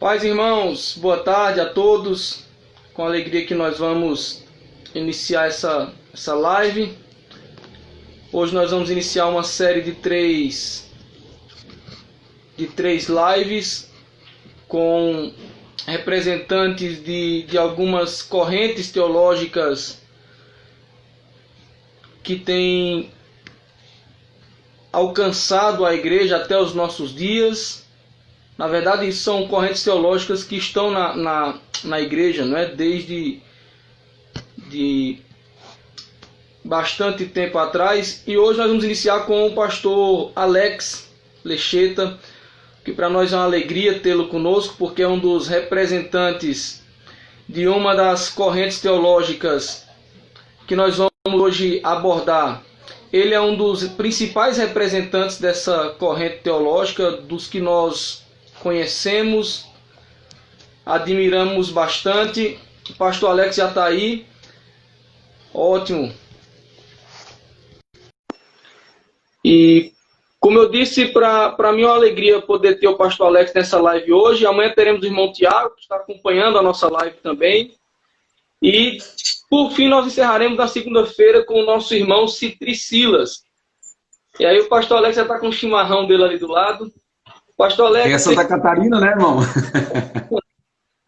Paz, irmãos, boa tarde a todos. Com alegria que nós vamos iniciar essa live. Hoje nós vamos iniciar uma série de três lives com representantes de algumas correntes teológicas que têm alcançado a igreja até os nossos dias. Na verdade, são correntes teológicas que estão na igreja, não é? Desde bastante tempo atrás. E hoje nós vamos iniciar com o pastor Alex Lecheta, que para nós é uma alegria tê-lo conosco, porque é um dos representantes de uma das correntes teológicas que nós vamos hoje abordar. Ele é um dos principais representantes dessa corrente teológica, dos que nós conhecemos, admiramos bastante. O pastor Alex já está aí. Ótimo. E como eu disse, para mim é uma alegria poder ter o pastor Alex nessa live hoje. Amanhã teremos o irmão Tiago, que está acompanhando a nossa live também. E por fim nós encerraremos na segunda-feira com o nosso irmão Citri Silas. E aí o pastor Alex já está com o chimarrão dele ali do lado. Pastor Alex, é Santa Catarina, né, irmão?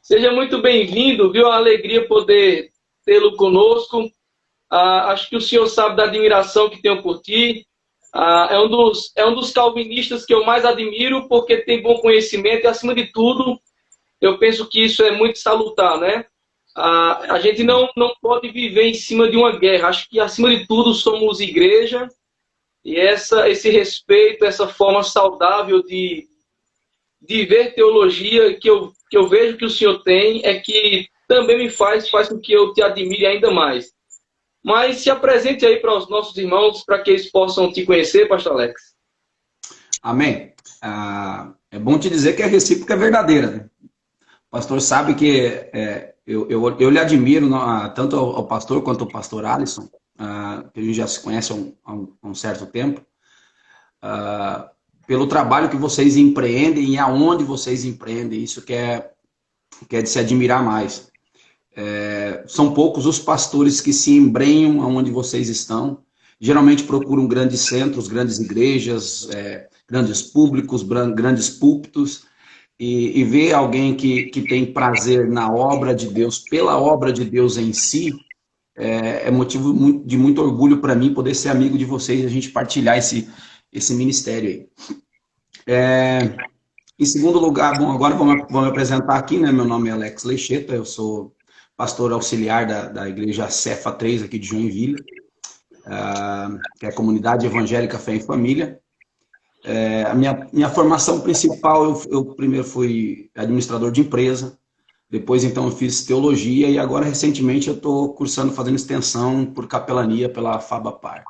Seja muito bem-vindo, viu? É uma alegria poder tê-lo conosco. Acho que o senhor sabe da admiração que tenho por ti. É um dos calvinistas que eu mais admiro, porque tem bom conhecimento e, acima de tudo, eu penso que isso é muito salutar, né? A gente não pode viver em cima de uma guerra. Acho que, acima de tudo, somos igreja. E esse respeito, essa forma saudável de ver teologia que eu vejo que o senhor tem, é que também me faz com que eu te admire ainda mais. Mas se apresente aí para os nossos irmãos, para que eles possam te conhecer, pastor Alex. Amém. É bom te dizer que a recíproca é verdadeira, né? O pastor sabe que eu lhe admiro, tanto ao pastor quanto ao pastor Alisson, que a gente já se conhece há um certo tempo, pelo trabalho que vocês empreendem e aonde vocês empreendem. Isso que é de se admirar mais. São poucos os pastores que se embrenham aonde vocês estão. Geralmente procuram grandes centros, grandes igrejas, grandes públicos, grandes púlpitos, e ver alguém que tem prazer na obra de Deus, pela obra de Deus em si, é motivo de muito orgulho para mim poder ser amigo de vocês e a gente partilhar esse ministério aí. Em segundo lugar, bom, agora vou me apresentar aqui, né? Meu nome é Alex Lecheta, eu sou pastor auxiliar da igreja Cefa 3 aqui de Joinville, que é a Comunidade Evangélica Fé em Família. A minha formação principal, eu primeiro fui administrador de empresa, depois então eu fiz teologia e agora recentemente eu estou fazendo extensão por capelania pela Fabapar.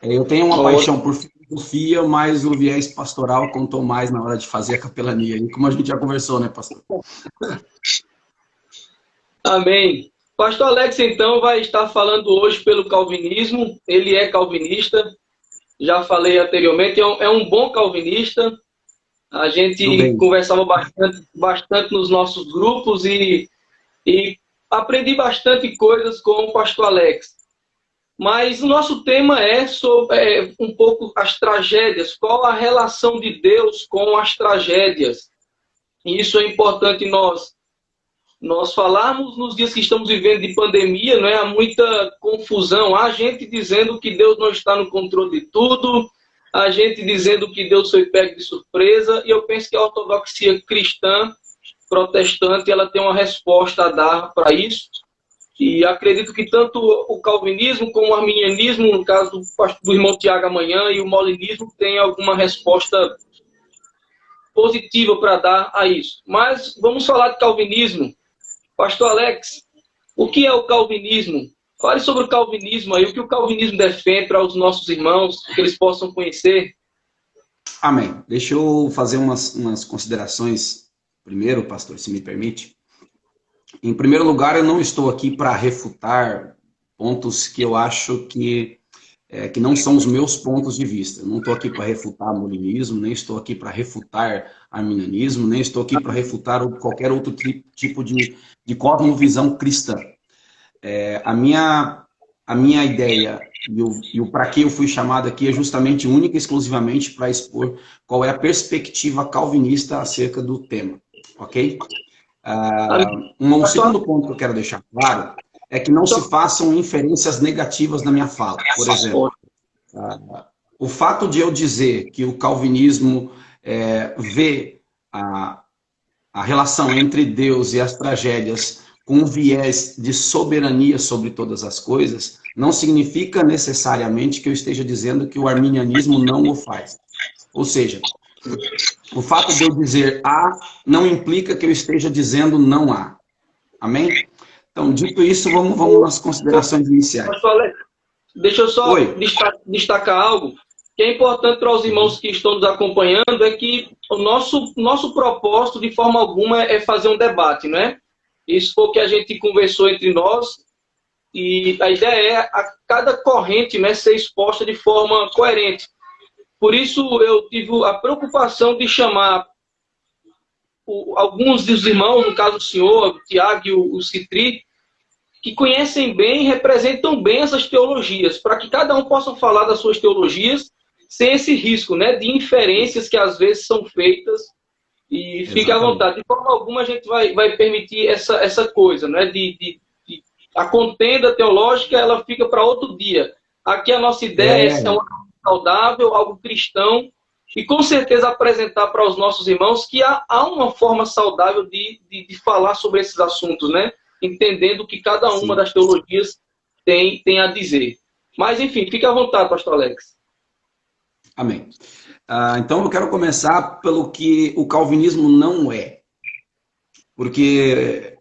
Eu tenho uma paixão por filosofia, mas o viés pastoral contou mais na hora de fazer a capelania, como a gente já conversou, né, pastor? Amém. Pastor Alex, então, vai estar falando hoje pelo calvinismo. Ele é calvinista, já falei anteriormente, é um bom calvinista. A gente conversava bastante nos nossos grupos e aprendi bastante coisas com o pastor Alex. Mas o nosso tema é sobre um pouco as tragédias. Qual a relação de Deus com as tragédias? E isso é importante nós falarmos nos dias que estamos vivendo de pandemia, não é? Há muita confusão. Há gente dizendo que Deus não está no controle de tudo, há gente dizendo que Deus foi pego de surpresa, e eu penso que a ortodoxia cristã, protestante, ela tem uma resposta a dar para isso. E acredito que tanto o calvinismo como o arminianismo, no caso do irmão Tiago amanhã, e o molinismo, tem alguma resposta positiva para dar a isso. Mas vamos falar de calvinismo. Pastor Alex, o que é o calvinismo? Fale sobre o calvinismo aí, o que o calvinismo defende para os nossos irmãos, que eles possam conhecer. Amém. Deixa eu fazer umas considerações primeiro, pastor, se me permite. Em primeiro lugar, eu não estou aqui para refutar pontos que eu acho que que não são os meus pontos de vista. Eu não estou aqui para refutar molinismo, nem estou aqui para refutar arminianismo, nem estou aqui para refutar qualquer outro tipo de cosmovisão cristã. A minha ideia e o para que eu fui chamado aqui é justamente única e exclusivamente para expor qual é a perspectiva calvinista acerca do tema, ok? Um segundo ponto que eu quero deixar claro é que não se façam inferências negativas na minha fala. Por exemplo, o fato de eu dizer que o calvinismo vê a relação entre Deus e as tragédias com um viés de soberania sobre todas as coisas, não significa necessariamente que eu esteja dizendo que o arminianismo não o faz. Ou seja, o fato de eu dizer A não implica que eu esteja dizendo não há. Amém? Então, dito isso, vamos nas considerações iniciais. Pastor Alex, deixa eu só destacar algo que é importante para os irmãos que estão nos acompanhando, é que o nosso propósito, de forma alguma, é fazer um debate, não é? Isso foi o que a gente conversou entre nós, e a ideia é a cada corrente, né, ser exposta de forma coerente. Por isso, eu tive a preocupação de chamar alguns dos irmãos, no caso o senhor, o Tiago e o Citri, que conhecem bem e representam bem essas teologias, para que cada um possa falar das suas teologias sem esse risco, né, de inferências que às vezes são feitas. E fique à vontade. De forma alguma a gente vai permitir essa coisa, né, a contenda teológica, ela fica para outro dia. Aqui a nossa ideia é ser algo saudável, algo cristão, e com certeza apresentar para os nossos irmãos que há uma forma saudável de falar sobre esses assuntos, né? Entendendo o que cada uma das teologias tem a dizer. Mas, enfim, fique à vontade, pastor Alex. Amém. Então, eu quero começar pelo que o calvinismo não é. Porque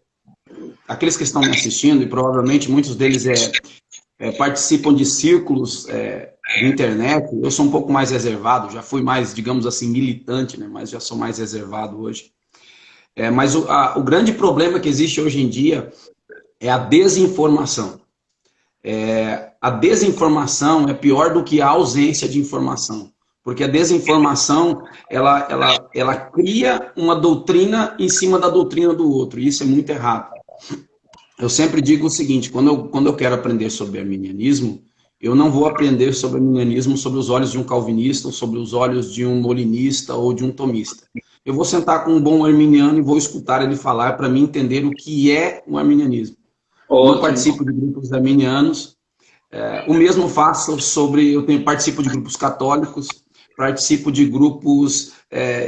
aqueles que estão me assistindo, e provavelmente muitos deles participam de círculos de internet, eu sou um pouco mais reservado, já fui mais, digamos assim, militante, né? Mas já sou mais reservado hoje. Mas o grande problema que existe hoje em dia é a desinformação. A desinformação é pior do que a ausência de informação. Porque a desinformação, ela cria uma doutrina em cima da doutrina do outro. E isso é muito errado. Eu sempre digo o seguinte, quando eu quero aprender sobre arminianismo, eu não vou aprender sobre arminianismo sobre os olhos de um calvinista, ou sobre os olhos de um molinista ou de um tomista. Eu vou sentar com um bom arminiano e vou escutar ele falar para mim entender o que é o arminianismo. Eu participo de grupos arminianos, o mesmo faço participo de grupos católicos, participo de grupos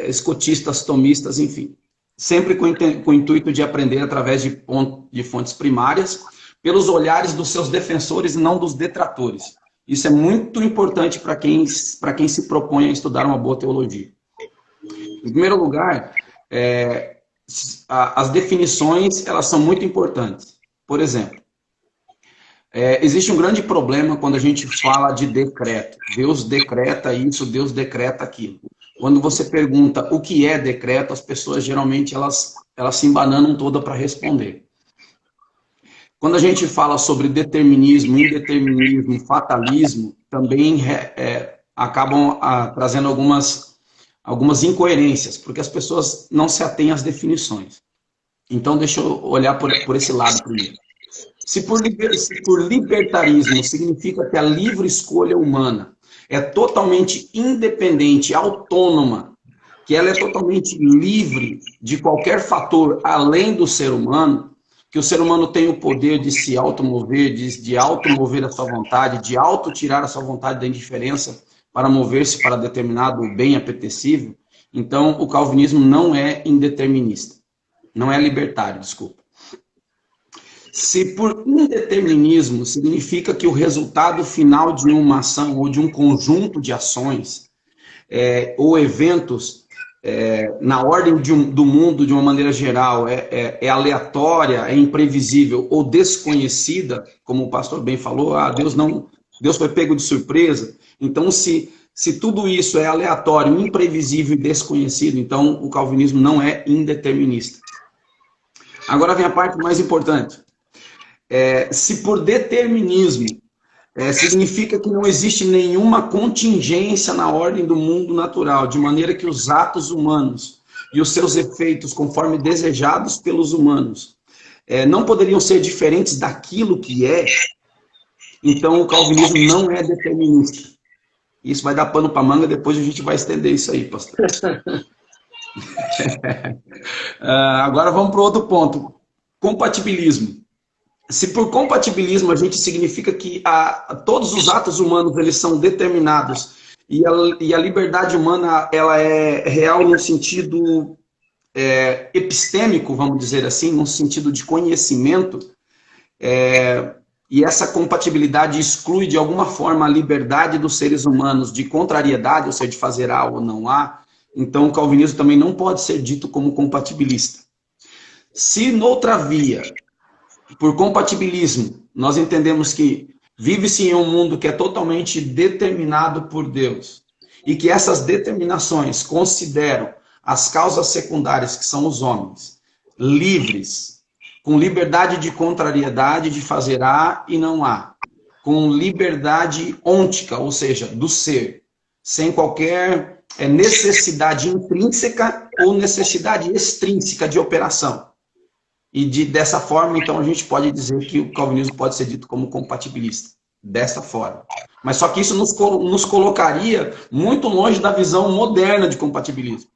escotistas, tomistas, enfim. Sempre com o intuito de aprender através de fontes primárias, pelos olhares dos seus defensores e não dos detratores. Isso é muito importante para quem se propõe a estudar uma boa teologia. Em primeiro lugar, as definições elas são muito importantes. Por exemplo, existe um grande problema quando a gente fala de decreto. Deus decreta isso, Deus decreta aquilo. Quando você pergunta o que é decreto, as pessoas geralmente elas se embananam toda para responder. Quando a gente fala sobre determinismo, indeterminismo, fatalismo, também acabam trazendo algumas incoerências, porque as pessoas não se atêm às definições. Então, deixa eu olhar por esse lado primeiro. Se por libertarismo significa que a livre escolha humana é totalmente independente, autônoma, que ela é totalmente livre de qualquer fator além do ser humano, que o ser humano tem o poder de se automover, de automover a sua vontade, de auto-tirar a sua vontade da indiferença para mover-se para determinado bem apetecível, então o calvinismo não é indeterminista, não é libertário, desculpa. Se por indeterminismo significa que o resultado final de uma ação ou de um conjunto de ações ou eventos na ordem do mundo de uma maneira geral é aleatória, é imprevisível ou desconhecida, como o pastor bem falou, Deus foi pego de surpresa. Então, se tudo isso é aleatório, imprevisível e desconhecido, então o calvinismo não é indeterminista. Agora vem a parte mais importante. Se por determinismo significa que não existe nenhuma contingência na ordem do mundo natural, de maneira que os atos humanos e os seus efeitos, conforme desejados pelos humanos, não poderiam ser diferentes daquilo que é. Então, o calvinismo não é determinista. Isso vai dar pano para manga, depois a gente vai estender isso aí, pastor. Agora vamos para o outro ponto. Compatibilismo. Se por compatibilismo a gente significa que todos os atos humanos eles são determinados e a liberdade humana ela é real no sentido epistêmico, vamos dizer assim, no sentido de conhecimento, e essa compatibilidade exclui de alguma forma a liberdade dos seres humanos de contrariedade, ou seja, de fazer A ou não A, então o calvinismo também não pode ser dito como compatibilista. Se noutra via, por compatibilismo, nós entendemos que vive-se em um mundo que é totalmente determinado por Deus e que essas determinações consideram as causas secundárias, que são os homens, livres, com liberdade de contrariedade de fazer A e não A, com liberdade ôntica, ou seja, do ser, sem qualquer necessidade intrínseca ou necessidade extrínseca de operação. E dessa forma, então, a gente pode dizer que o calvinismo pode ser dito como compatibilista. Dessa forma. Mas só que isso nos colocaria muito longe da visão moderna de compatibilismo.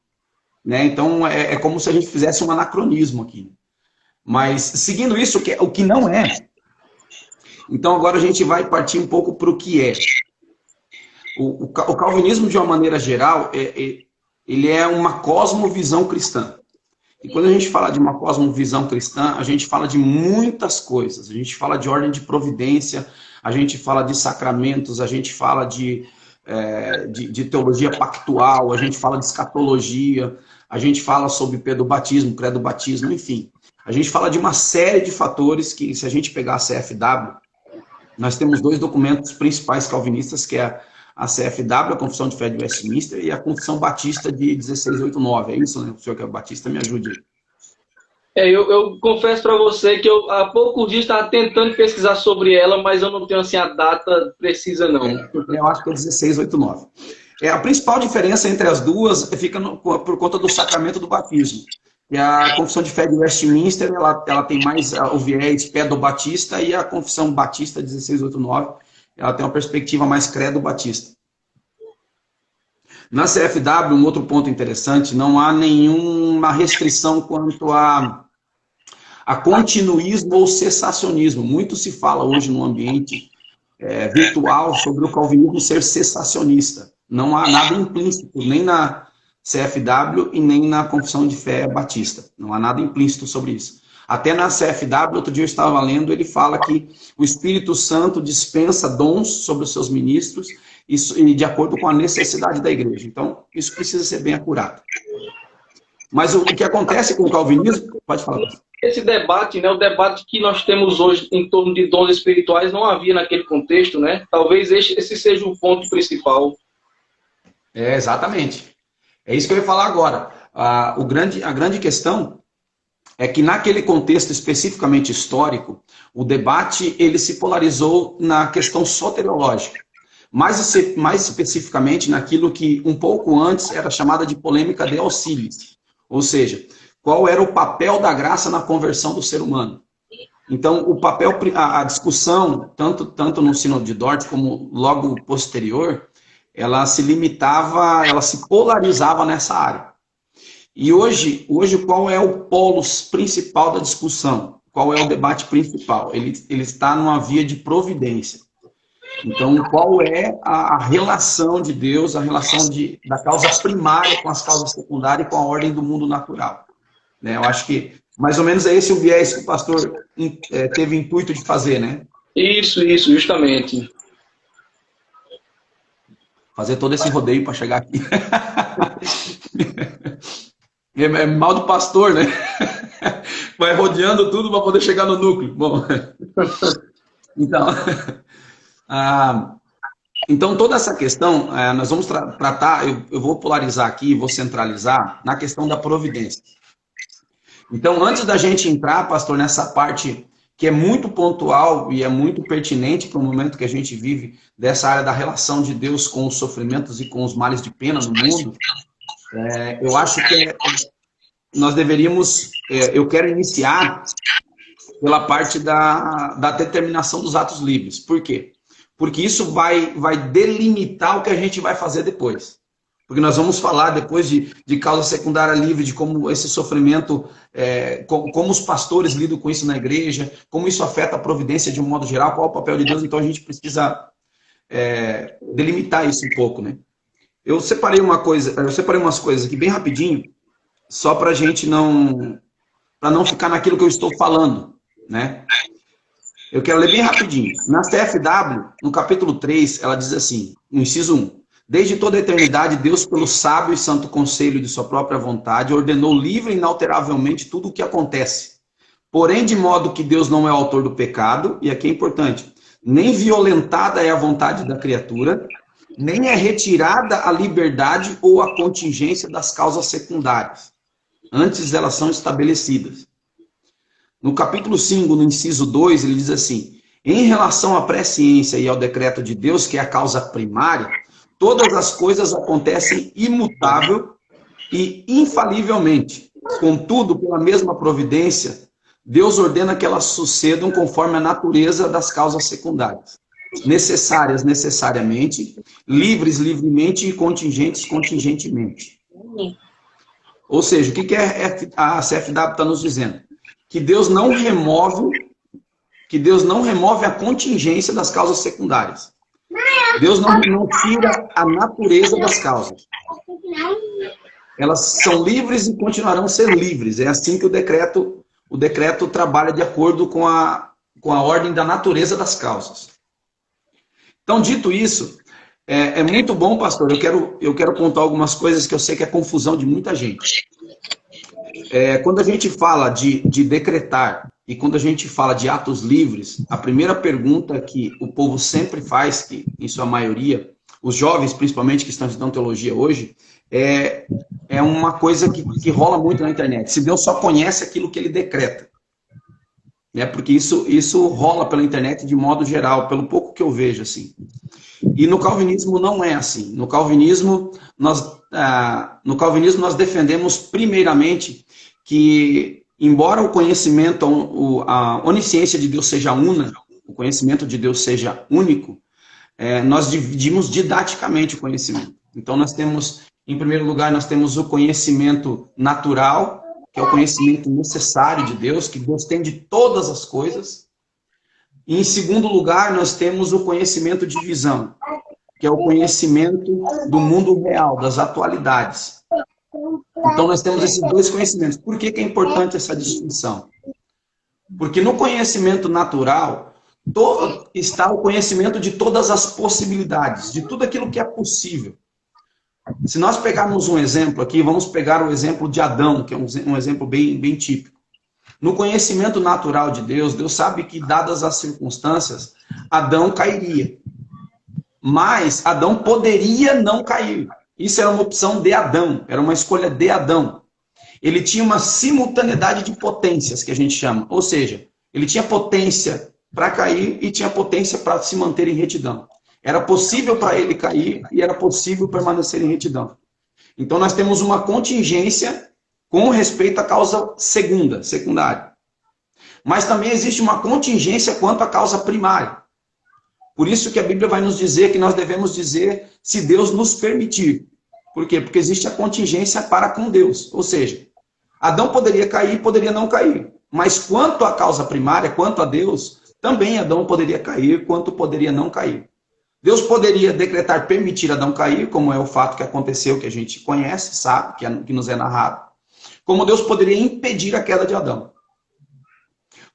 Né? Então, é como se a gente fizesse um anacronismo aqui. Mas, seguindo isso, o que não é. Então, agora a gente vai partir um pouco para o que é. O calvinismo, de uma maneira geral, ele é uma cosmovisão cristã. E quando a gente fala de uma cosmovisão cristã, a gente fala de muitas coisas. A gente fala de ordem de providência, a gente fala de sacramentos, a gente fala de teologia pactual, a gente fala de escatologia, a gente fala sobre pedobatismo, credobatismo, enfim. A gente fala de uma série de fatores que, se a gente pegar a CFW, nós temos dois documentos principais calvinistas, que é a CFW, a Confissão de Fé de Westminster, e a Confissão Batista de 1689. É isso, né? O senhor que é batista, me ajude aí. Eu confesso para você que eu há poucos dias estava tentando pesquisar sobre ela, mas eu não tenho assim, a data precisa, não. Eu acho que é 1689. A principal diferença entre as duas fica por conta do sacramento do batismo. E a Confissão de Fé de Westminster, ela tem mais o viés pedobatista, e a Confissão Batista 1689, ela tem uma perspectiva mais credo-batista. Na CFW, um outro ponto interessante, não há nenhuma restrição quanto a continuismo ou cessacionismo. Muito se fala hoje no ambiente virtual sobre o calvinismo ser cessacionista. Não há nada implícito, nem na CFW e nem na Confissão de Fé Batista. Não há nada implícito sobre isso. Até na CFW, outro dia eu estava lendo, ele fala que o Espírito Santo dispensa dons sobre os seus ministros e de acordo com a necessidade da igreja. Então, isso precisa ser bem acurado. Mas o que acontece com o calvinismo... Pode falar. Esse debate, né, o debate que nós temos hoje em torno de dons espirituais, não havia naquele contexto, né? Talvez esse seja o ponto principal. Exatamente. É isso que eu ia falar agora. A grande questão é que naquele contexto especificamente histórico, o debate ele se polarizou na questão soteriológica. Mais especificamente naquilo que um pouco antes era chamada de polêmica de auxílios. Ou seja, qual era o papel da graça na conversão do ser humano. Então, a discussão, tanto no Sínodo de Dort como logo posterior, ela se limitava, ela se polarizava nessa área. E hoje qual é o polo principal da discussão? Qual é o debate principal? Ele está numa via de providência. Então, qual é a relação de Deus, a relação da causa primária com as causas secundárias e com a ordem do mundo natural? Eu acho que mais ou menos é esse o viés que o pastor teve intuito de fazer, né? Isso, justamente. Fazer todo esse rodeio para chegar aqui. É mal do pastor, né? Vai rodeando tudo para poder chegar no núcleo. Bom, então toda essa questão, nós vamos tratar, eu vou polarizar aqui, vou centralizar na questão da providência. Então, antes da gente entrar, pastor, nessa parte que é muito pontual e é muito pertinente para o momento que a gente vive, dessa área da relação de Deus com os sofrimentos e com os males de pena no mundo. Eu acho que nós deveríamos, eu quero iniciar pela parte da determinação dos atos livres. Por quê? Porque isso vai delimitar o que a gente vai fazer depois. Porque nós vamos falar depois de causa secundária livre, de como esse sofrimento, como os pastores lidam com isso na igreja, como isso afeta a providência de um modo geral, qual é o papel de Deus. Então a gente precisa delimitar isso um pouco, né? Eu separei umas coisas aqui bem rapidinho, só para a gente não ficar naquilo que eu estou falando, né? Eu quero ler bem rapidinho. Na CFW, no capítulo 3, ela diz assim, no inciso 1, desde toda a eternidade, Deus, pelo sábio e santo conselho de sua própria vontade, ordenou livre e inalteravelmente tudo o que acontece. Porém, de modo que Deus não é o autor do pecado, e aqui é importante, nem violentada é a vontade da criatura, nem é retirada a liberdade ou a contingência das causas secundárias. Antes elas são estabelecidas. No capítulo 5, no inciso 2, ele diz assim, em relação à presciência e ao decreto de Deus, que é a causa primária, todas as coisas acontecem imutável e infalivelmente. Contudo, pela mesma providência, Deus ordena que elas sucedam conforme a natureza das causas secundárias. Necessárias, necessariamente, livres, livremente e contingentes, contingentemente. Ou seja, o que a CFW está nos dizendo? Que Deus não remove a contingência das causas secundárias. Deus não tira a natureza das causas. Elas são livres e continuarão a ser livres. É assim que o decreto trabalha de acordo com a ordem da natureza das causas. Então, dito isso, é muito bom, pastor. Eu quero contar algumas coisas que eu sei que é confusão de muita gente. Quando a gente fala de decretar e quando a gente fala de atos livres, a primeira pergunta que o povo sempre faz, que em sua maioria, os jovens principalmente que estão estudando teologia hoje, é uma coisa que rola muito na internet. Se Deus só conhece aquilo que ele decreta. Porque isso rola pela internet de modo geral, pelo pouco que eu vejo, assim. E no calvinismo não é assim. No calvinismo nós defendemos primeiramente que, embora o conhecimento, a onisciência de Deus seja una, o conhecimento de Deus seja único, nós dividimos didaticamente o conhecimento. Então nós temos, em primeiro lugar, nós temos o conhecimento natural, que é o conhecimento necessário de Deus, que Deus tem de todas as coisas. E, em segundo lugar, nós temos o conhecimento de visão, que é o conhecimento do mundo real, das atualidades. Então, nós temos esses dois conhecimentos. Por que é importante essa distinção? Porque no conhecimento natural está o conhecimento de todas as possibilidades, de tudo aquilo que é possível. Se nós pegarmos um exemplo aqui, vamos pegar o exemplo de Adão, que é um exemplo bem, bem típico. No conhecimento natural de Deus, Deus sabe que, dadas as circunstâncias, Adão cairia. Mas Adão poderia não cair. Isso era uma opção de Adão, era uma escolha de Adão. Ele tinha uma simultaneidade de potências, que a gente chama. Ou seja, ele tinha potência para cair e tinha potência para se manter em retidão. Era possível para ele cair e era possível permanecer em retidão. Então nós temos uma contingência com respeito à causa secundária. Mas também existe uma contingência quanto à causa primária. Por isso que a Bíblia vai nos dizer que nós devemos dizer se Deus nos permitir. Por quê? Porque existe a contingência para com Deus. Ou seja, Adão poderia cair, poderia não cair. Mas quanto à causa primária, quanto a Deus, também Adão poderia cair, quanto poderia não cair. Deus poderia decretar permitir Adão cair, como é o fato que aconteceu, que a gente conhece, sabe, que nos é narrado. Como Deus poderia impedir a queda de Adão.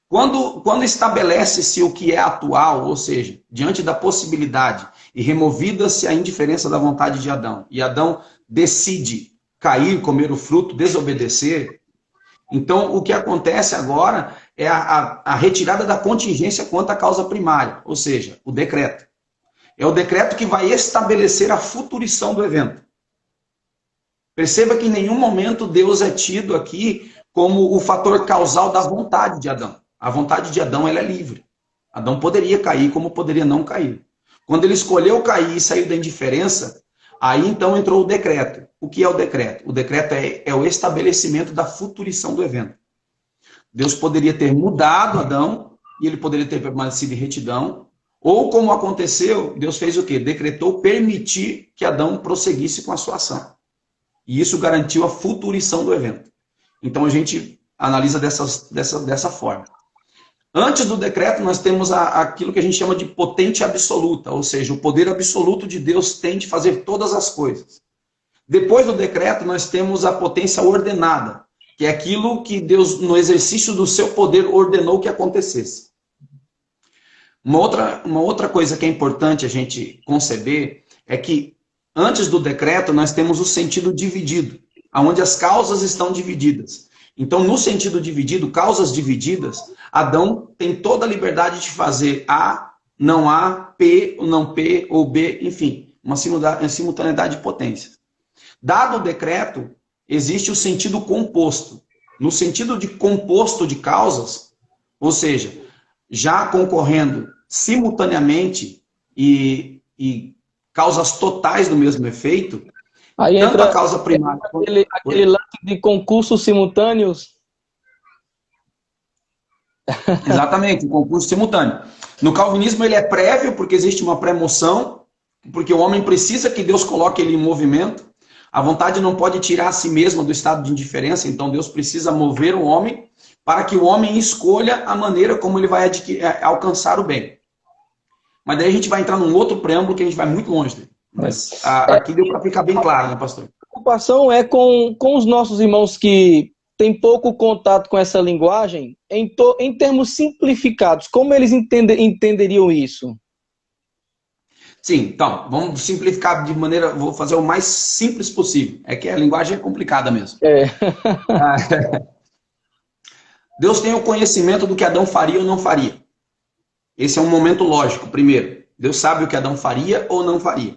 Quando estabelece-se o que é atual, ou seja, diante da possibilidade, e removida-se a indiferença da vontade de Adão, e Adão decide cair, comer o fruto, desobedecer, então o que acontece agora é a retirada da contingência quanto à causa primária, ou seja, o decreto. É o decreto que vai estabelecer a futurição do evento. Perceba que em nenhum momento Deus é tido aqui como o fator causal da vontade de Adão. A vontade de Adão, ela é livre. Adão poderia cair como poderia não cair. Quando ele escolheu cair e saiu da indiferença, aí então entrou o decreto. O que é o decreto? O decreto é o estabelecimento da futurição do evento. Deus poderia ter mudado Adão e ele poderia ter permanecido em retidão. Ou como aconteceu, Deus fez o quê? Decretou permitir que Adão prosseguisse com a sua ação. E isso garantiu a futurição do evento. Então a gente analisa dessa forma. Antes do decreto, nós temos aquilo que a gente chama de potente absoluta, ou seja, o poder absoluto de Deus tem de fazer todas as coisas. Depois do decreto, nós temos a potência ordenada, que é aquilo que Deus, no exercício do seu poder, ordenou que acontecesse. Uma outra coisa que é importante a gente conceber é que antes do decreto, nós temos o sentido dividido, onde as causas estão divididas. Então, no sentido dividido, causas divididas, Adão tem toda a liberdade de fazer A, não A, P, não P, ou B, enfim, uma simultaneidade de potências. Dado o decreto, existe o sentido composto. No sentido de composto de causas, ou seja, já concorrendo simultaneamente e causas totais do mesmo efeito, aí tanto entra a causa primária... Aquele lance de concursos simultâneos. Exatamente, o concurso simultâneo. No calvinismo ele é prévio, porque existe uma pré-moção, porque o homem precisa que Deus coloque ele em movimento. A vontade não pode tirar a si mesma do estado de indiferença, então Deus precisa mover o homem para que o homem escolha a maneira como ele vai alcançar o bem. Mas daí a gente vai entrar num outro preâmbulo que a gente vai muito longe dele. Mas aqui deu para ficar bem claro, né, pastor? A preocupação é com os nossos irmãos que têm pouco contato com essa linguagem, em termos simplificados. Como eles entenderiam isso? Sim, então, vamos simplificar de maneira... Vou fazer o mais simples possível. É que a linguagem é complicada mesmo. Deus tem o conhecimento do que Adão faria ou não faria. Esse é um momento lógico, primeiro. Deus sabe o que Adão faria ou não faria.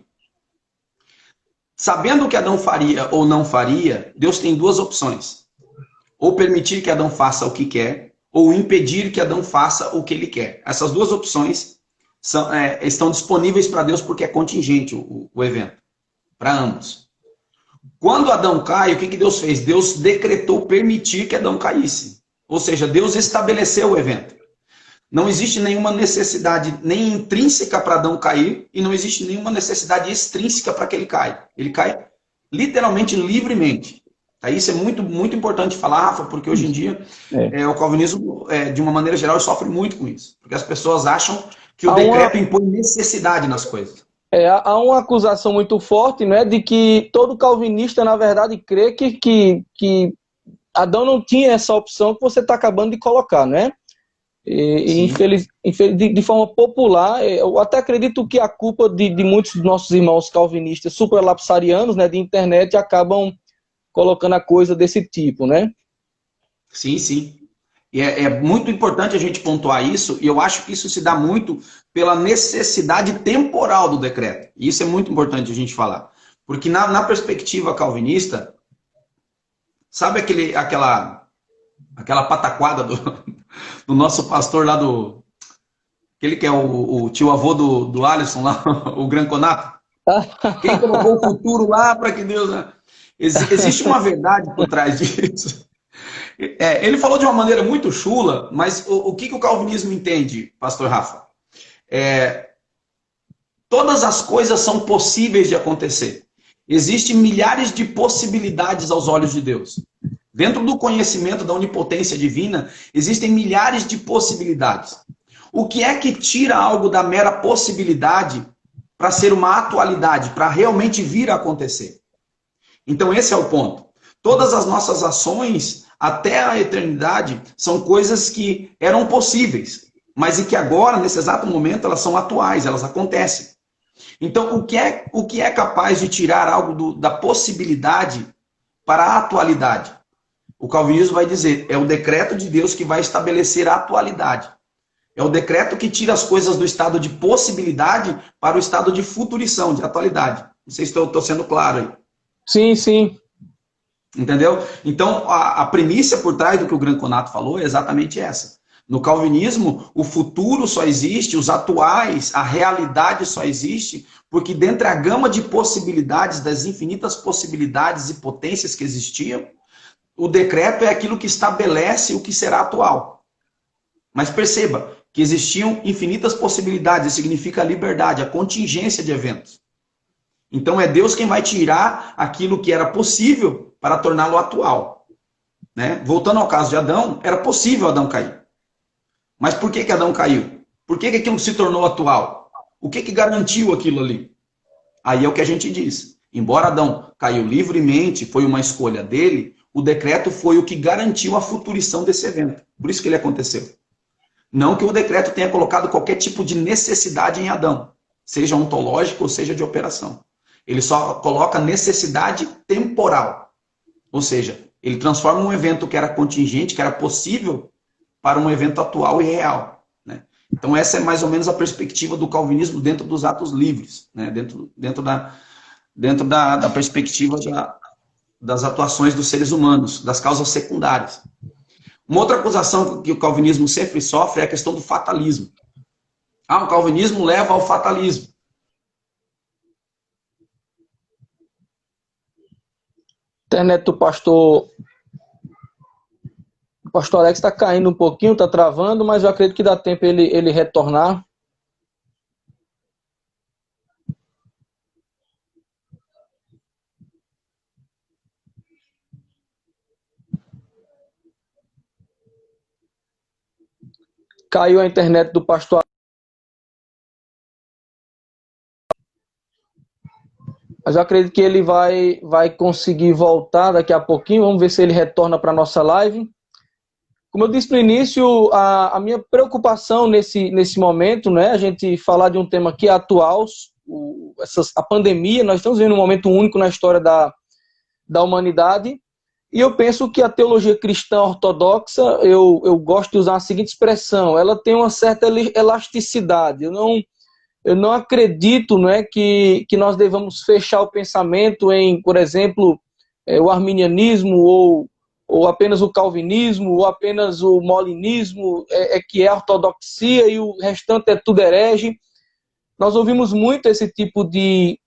Sabendo o que Adão faria ou não faria, Deus tem duas opções. Ou permitir que Adão faça o que quer, ou impedir que Adão faça o que ele quer. Essas duas opções estão disponíveis para Deus porque é contingente o evento, para ambos. Quando Adão cai, o que Deus fez? Deus decretou permitir que Adão caísse. Ou seja, Deus estabeleceu o evento. Não existe nenhuma necessidade nem intrínseca para Adão cair e não existe nenhuma necessidade extrínseca para que ele caia. Ele cai literalmente, livremente. Isso é muito, muito importante falar, Rafa, porque hoje em dia o calvinismo, de uma maneira geral, sofre muito com isso. Porque as pessoas acham que o decreto impõe necessidade nas coisas. Há uma acusação muito forte, né, de que todo calvinista, na verdade, crê que Adão não tinha essa opção que você está acabando de colocar, né? De forma popular, eu até acredito que a culpa de muitos dos nossos irmãos calvinistas supralapsarianos, né, de internet, acabam colocando a coisa desse tipo, né? Sim, sim. E é muito importante a gente pontuar isso, e eu acho que isso se dá muito pela necessidade temporal do decreto. E isso é muito importante a gente falar. Porque na perspectiva calvinista, sabe aquela pataquada do nosso pastor lá aquele que é o tio avô do Alisson lá, o Granconato? Quem colocou o futuro lá para que Deus... Né? Existe uma verdade por trás disso. Ele falou de uma maneira muito chula, mas o que o calvinismo entende, pastor Rafa? Todas as coisas são possíveis de acontecer. Existem milhares de possibilidades aos olhos de Deus. Dentro do conhecimento da onipotência divina, existem milhares de possibilidades. O que é que tira algo da mera possibilidade para ser uma atualidade, para realmente vir a acontecer? Então esse é o ponto. Todas as nossas ações, até a eternidade, são coisas que eram possíveis, mas e que agora, nesse exato momento, elas são atuais, elas acontecem. Então, o que é capaz de tirar algo da possibilidade para a atualidade? O calvinismo vai dizer, é o decreto de Deus que vai estabelecer a atualidade. É o decreto que tira as coisas do estado de possibilidade para o estado de futurição, de atualidade. Não sei se estou sendo claro aí. Sim, sim. Entendeu? Então, a premissa por trás do que o Granconato falou é exatamente essa. No calvinismo, o futuro só existe, os atuais, a realidade só existe, porque dentre a gama de possibilidades, das infinitas possibilidades e potências que existiam, o decreto é aquilo que estabelece o que será atual. Mas perceba que existiam infinitas possibilidades, isso significa a liberdade, a contingência de eventos. Então é Deus quem vai tirar aquilo que era possível para torná-lo atual. Né? Voltando ao caso de Adão, era possível Adão cair. Mas por que Adão caiu? Por que aquilo se tornou atual? O que garantiu aquilo ali? Aí é o que a gente diz. Embora Adão caiu livremente, foi uma escolha dele, o decreto foi o que garantiu a futurição desse evento. Por isso que ele aconteceu. Não que o decreto tenha colocado qualquer tipo de necessidade em Adão, seja ontológico ou seja de operação. Ele só coloca necessidade temporal. Ou seja, ele transforma um evento que era contingente, que era possível, para um evento atual e real. Né? Então essa é mais ou menos a perspectiva do calvinismo dentro dos atos livres, né? dentro da perspectiva das atuações dos seres humanos, das causas secundárias. Uma outra acusação que o calvinismo sempre sofre é a questão do fatalismo. O calvinismo leva ao fatalismo. Internet do pastor Alex está caindo um pouquinho, está travando, mas eu acredito que dá tempo ele retornar. Caiu a internet do pastor. Mas eu acredito que ele vai conseguir voltar daqui a pouquinho. Vamos ver se ele retorna para a nossa live. Como eu disse no início, a minha preocupação nesse momento, né, a gente falar de um tema que é atual, a pandemia. Nós estamos vivendo um momento único na história da humanidade. E eu penso que a teologia cristã ortodoxa, eu gosto de usar a seguinte expressão, ela tem uma certa elasticidade. Eu não acredito, não é, que nós devamos fechar o pensamento em, por exemplo, o arminianismo, ou apenas o calvinismo, ou apenas o molinismo, que é a ortodoxia, e o restante é tudo herege. Nós ouvimos muito esse tipo de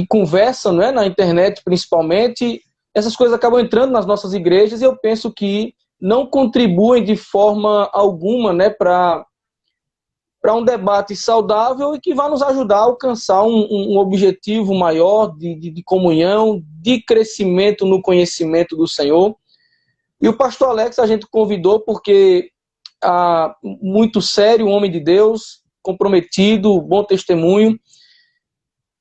conversa, não é, na internet, principalmente. Essas coisas acabam entrando nas nossas igrejas e eu penso que não contribuem de forma alguma, né, para um debate saudável e que vai nos ajudar a alcançar um objetivo maior de comunhão, de crescimento no conhecimento do Senhor. E o pastor Alex a gente convidou porque muito sério, um homem de Deus, comprometido, bom testemunho,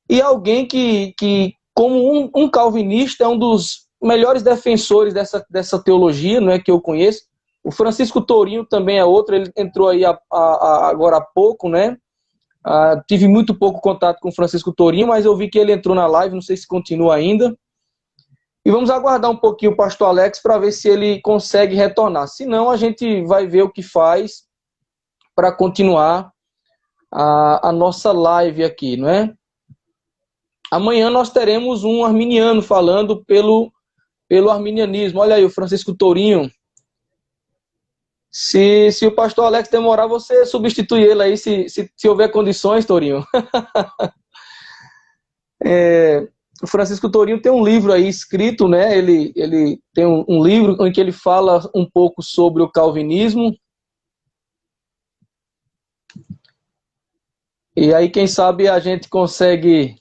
e alguém que como um calvinista, é um dos melhores defensores dessa teologia, não é, que eu conheço. O Francisco Tourinho também é outro, ele entrou aí agora há pouco, né? Tive muito pouco contato com o Francisco Tourinho, mas eu vi que ele entrou na live, não sei se continua ainda. E vamos aguardar um pouquinho o pastor Alex para ver se ele consegue retornar. Se não, a gente vai ver o que faz para continuar a nossa live aqui, não é? Amanhã nós teremos um arminiano falando pelo arminianismo. Olha aí, o Francisco Tourinho. Se o pastor Alex demorar, você substitui ele aí, se houver condições, Tourinho. O Francisco Tourinho tem um livro aí escrito, né? Ele tem um livro em que ele fala um pouco sobre o calvinismo. E aí, quem sabe, a gente consegue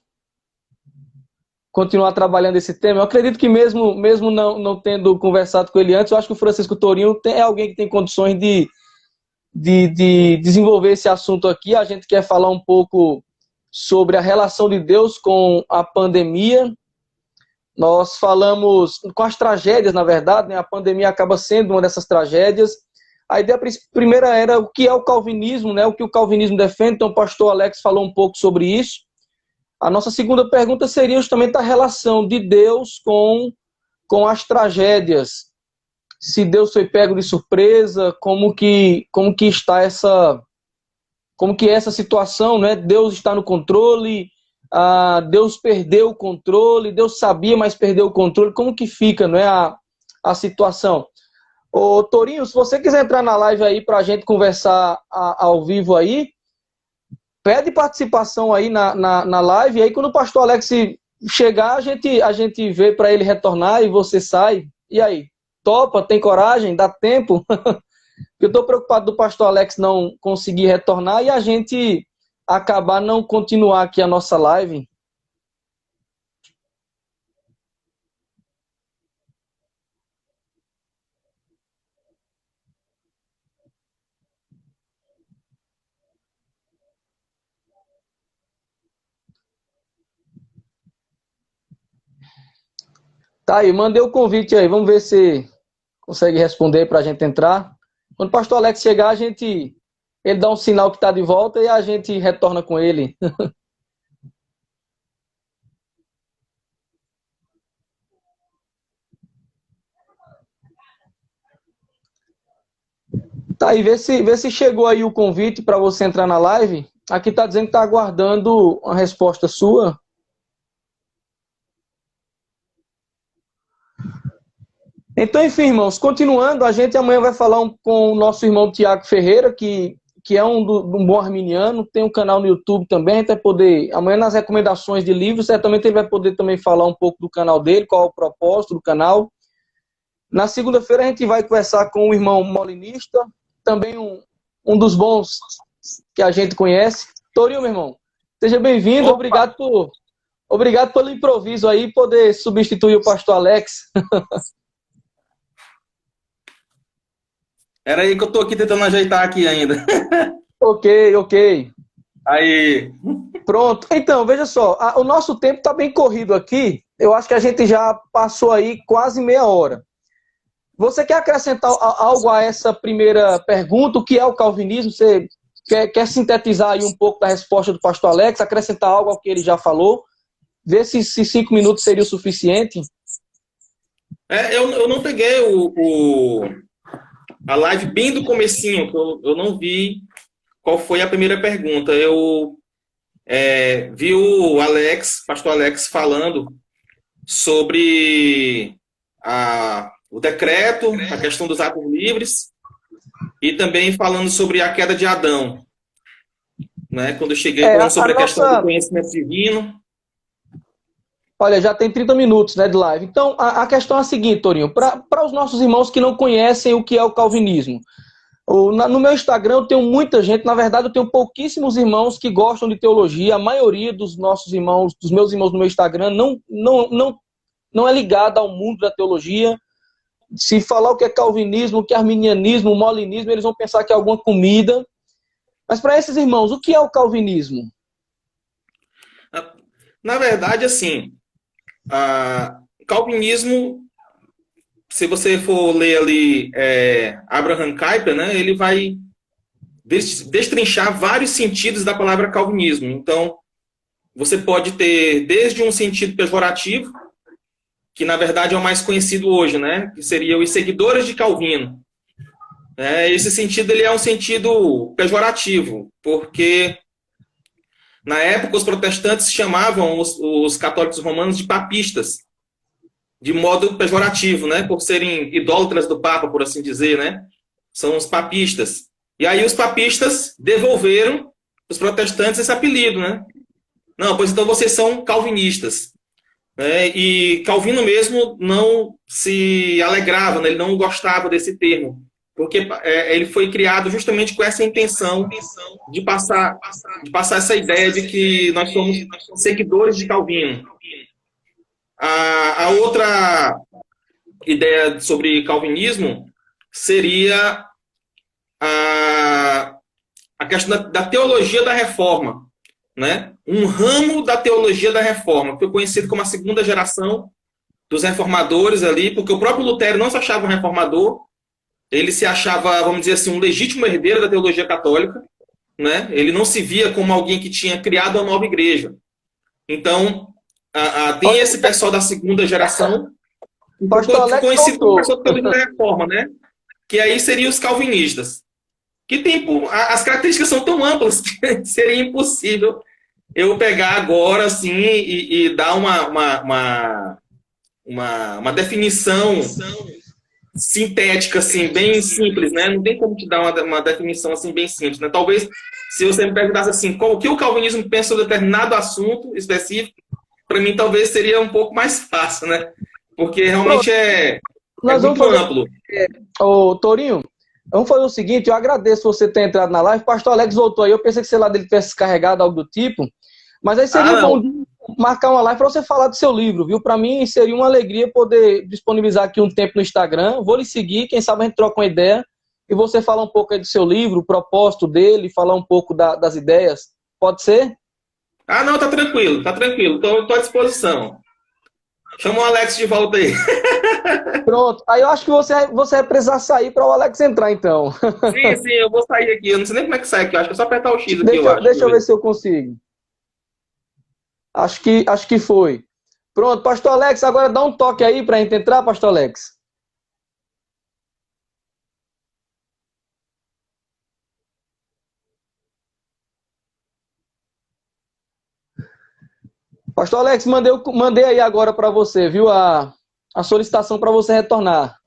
continuar trabalhando esse tema. Eu acredito que mesmo não tendo conversado com ele antes, eu acho que o Francisco Tourinho é alguém que tem condições de desenvolver esse assunto aqui. A gente quer falar um pouco sobre a relação de Deus com a pandemia. Nós falamos com as tragédias, na verdade, né? A pandemia acaba sendo uma dessas tragédias. A ideia primeira era o que é o calvinismo, né? O que o calvinismo defende. Então o pastor Alex falou um pouco sobre isso. A nossa segunda pergunta seria justamente a relação de Deus com as tragédias. Se Deus foi pego de surpresa, como que está essa situação, né? Deus está no controle, Deus perdeu o controle, Deus sabia, mas perdeu o controle. Como que fica, não é, a situação? Ô, Torinho, se você quiser entrar na live aí para a gente conversar ao vivo aí, pede participação aí na live, e aí quando o pastor Alex chegar, a gente vê para ele retornar e você sai. E aí, topa? Tem coragem? Dá tempo? Eu estou preocupado do pastor Alex não conseguir retornar e a gente acabar não continuar aqui a nossa live. Tá aí, mandei o convite aí. Vamos ver se consegue responder para a gente entrar. Quando o pastor Alex chegar, ele dá um sinal que está de volta e a gente retorna com ele. Tá aí, vê se chegou aí o convite para você entrar na live. Aqui está dizendo que está aguardando uma resposta sua. Então, enfim, irmãos, continuando, a gente amanhã vai falar com o nosso irmão Tiago Ferreira, que é um bom arminiano, tem um canal no YouTube também, a gente vai poder, amanhã nas recomendações de livros, certamente ele vai poder também falar um pouco do canal dele, qual é o propósito do canal. Na segunda-feira a gente vai conversar com o irmão molinista, também um dos bons que a gente conhece. Torinho, meu irmão, seja bem-vindo, obrigado pelo improviso aí, poder substituir o pastor Alex. Era aí que eu tô aqui tentando ajeitar aqui ainda. Ok. Aí. Pronto. Então, veja só, o nosso tempo está bem corrido aqui. Eu acho que a gente já passou aí quase meia hora. Você quer acrescentar algo a essa primeira pergunta? O que é o calvinismo? Você quer sintetizar aí um pouco da resposta do pastor Alex? Acrescentar algo ao que ele já falou? Ver se 5 minutos seria o suficiente? Eu não peguei a live bem do comecinho, que eu não vi qual foi a primeira pergunta. Eu vi o pastor Alex, falando sobre o decreto, a questão dos atos livres, e também falando sobre a queda de Adão. Né? Quando eu cheguei falando sobre a questão do conhecimento divino. Olha, já tem 30 minutos, né, de live. Então, a questão é a seguinte, Torinho. Para os nossos irmãos que não conhecem o que é o calvinismo, no meu Instagram eu tenho muita gente, na verdade eu tenho pouquíssimos irmãos que gostam de teologia. A maioria dos nossos irmãos, dos meus irmãos no meu Instagram, não é ligada ao mundo da teologia. Se falar o que é calvinismo, o que é arminianismo, o molinismo, eles vão pensar que é alguma comida. Mas para esses irmãos, o que é o calvinismo? Na verdade, assim, calvinismo, se você for ler ali Abraham Kuyper, né, ele vai destrinchar vários sentidos da palavra calvinismo. Então, você pode ter desde um sentido pejorativo, que na verdade é o mais conhecido hoje, né, que seria os seguidores de Calvino. Esse sentido ele é um sentido pejorativo, porque na época os protestantes chamavam os católicos romanos de papistas, de modo pejorativo, né, por serem idólatras do Papa, por assim dizer, né, são os papistas. E aí os papistas devolveram os protestantes esse apelido, né? Não, pois então vocês são calvinistas. E Calvino mesmo não se alegrava, né? Ele não gostava desse termo, porque ele foi criado justamente com essa intenção de passar essa ideia de que nós somos seguidores de Calvino. A outra ideia sobre calvinismo seria a questão da teologia da reforma, né? Um ramo da teologia da reforma, que foi conhecido como a segunda geração dos reformadores ali, porque o próprio Lutero não se achava um reformador, ele se achava, vamos dizer assim, um legítimo herdeiro da teologia católica, né? Ele não se via como alguém que tinha criado uma nova igreja. Então, tem esse pessoal da segunda geração, conhecido como pessoal da teologia da reforma, né? Que aí seriam os calvinistas. Que tem, as características são tão amplas que seria impossível eu pegar agora assim e dar uma definição sintética, assim, bem simples, né? Não tem como te dar uma definição assim bem simples, né? Talvez se você me perguntasse assim, o que o calvinismo pensa sobre determinado assunto específico, para mim talvez seria um pouco mais fácil, né? Porque realmente Pronto, é nós vamos muito fazer. amplo. Ô, Torinho, vamos fazer o seguinte, eu agradeço você ter entrado na live. Pastor Alex voltou aí, eu pensei que o celular dele tivesse descarregado, algo do tipo. Mas aí seria bom marcar uma live para você falar do seu livro, viu? Para mim seria uma alegria poder disponibilizar aqui um tempo no Instagram. Vou lhe seguir, quem sabe a gente troca uma ideia e você fala um pouco aí do seu livro, o propósito dele, falar um pouco das ideias. Pode ser? Ah, não, tá tranquilo, tá tranquilo. Tô à disposição. Chama o Alex de volta aí. Pronto. Aí eu acho que você vai precisar sair para o Alex entrar, então. Sim, eu vou sair aqui. Eu não sei nem como é que sai aqui. Eu acho que é só apertar o X aqui, eu acho. Deixa eu ver se eu consigo. Acho que foi. Pronto, Pastor Alex, agora dá um toque aí para a gente entrar, Pastor Alex. Pastor Alex, mandei aí agora para você, viu? A solicitação para você retornar.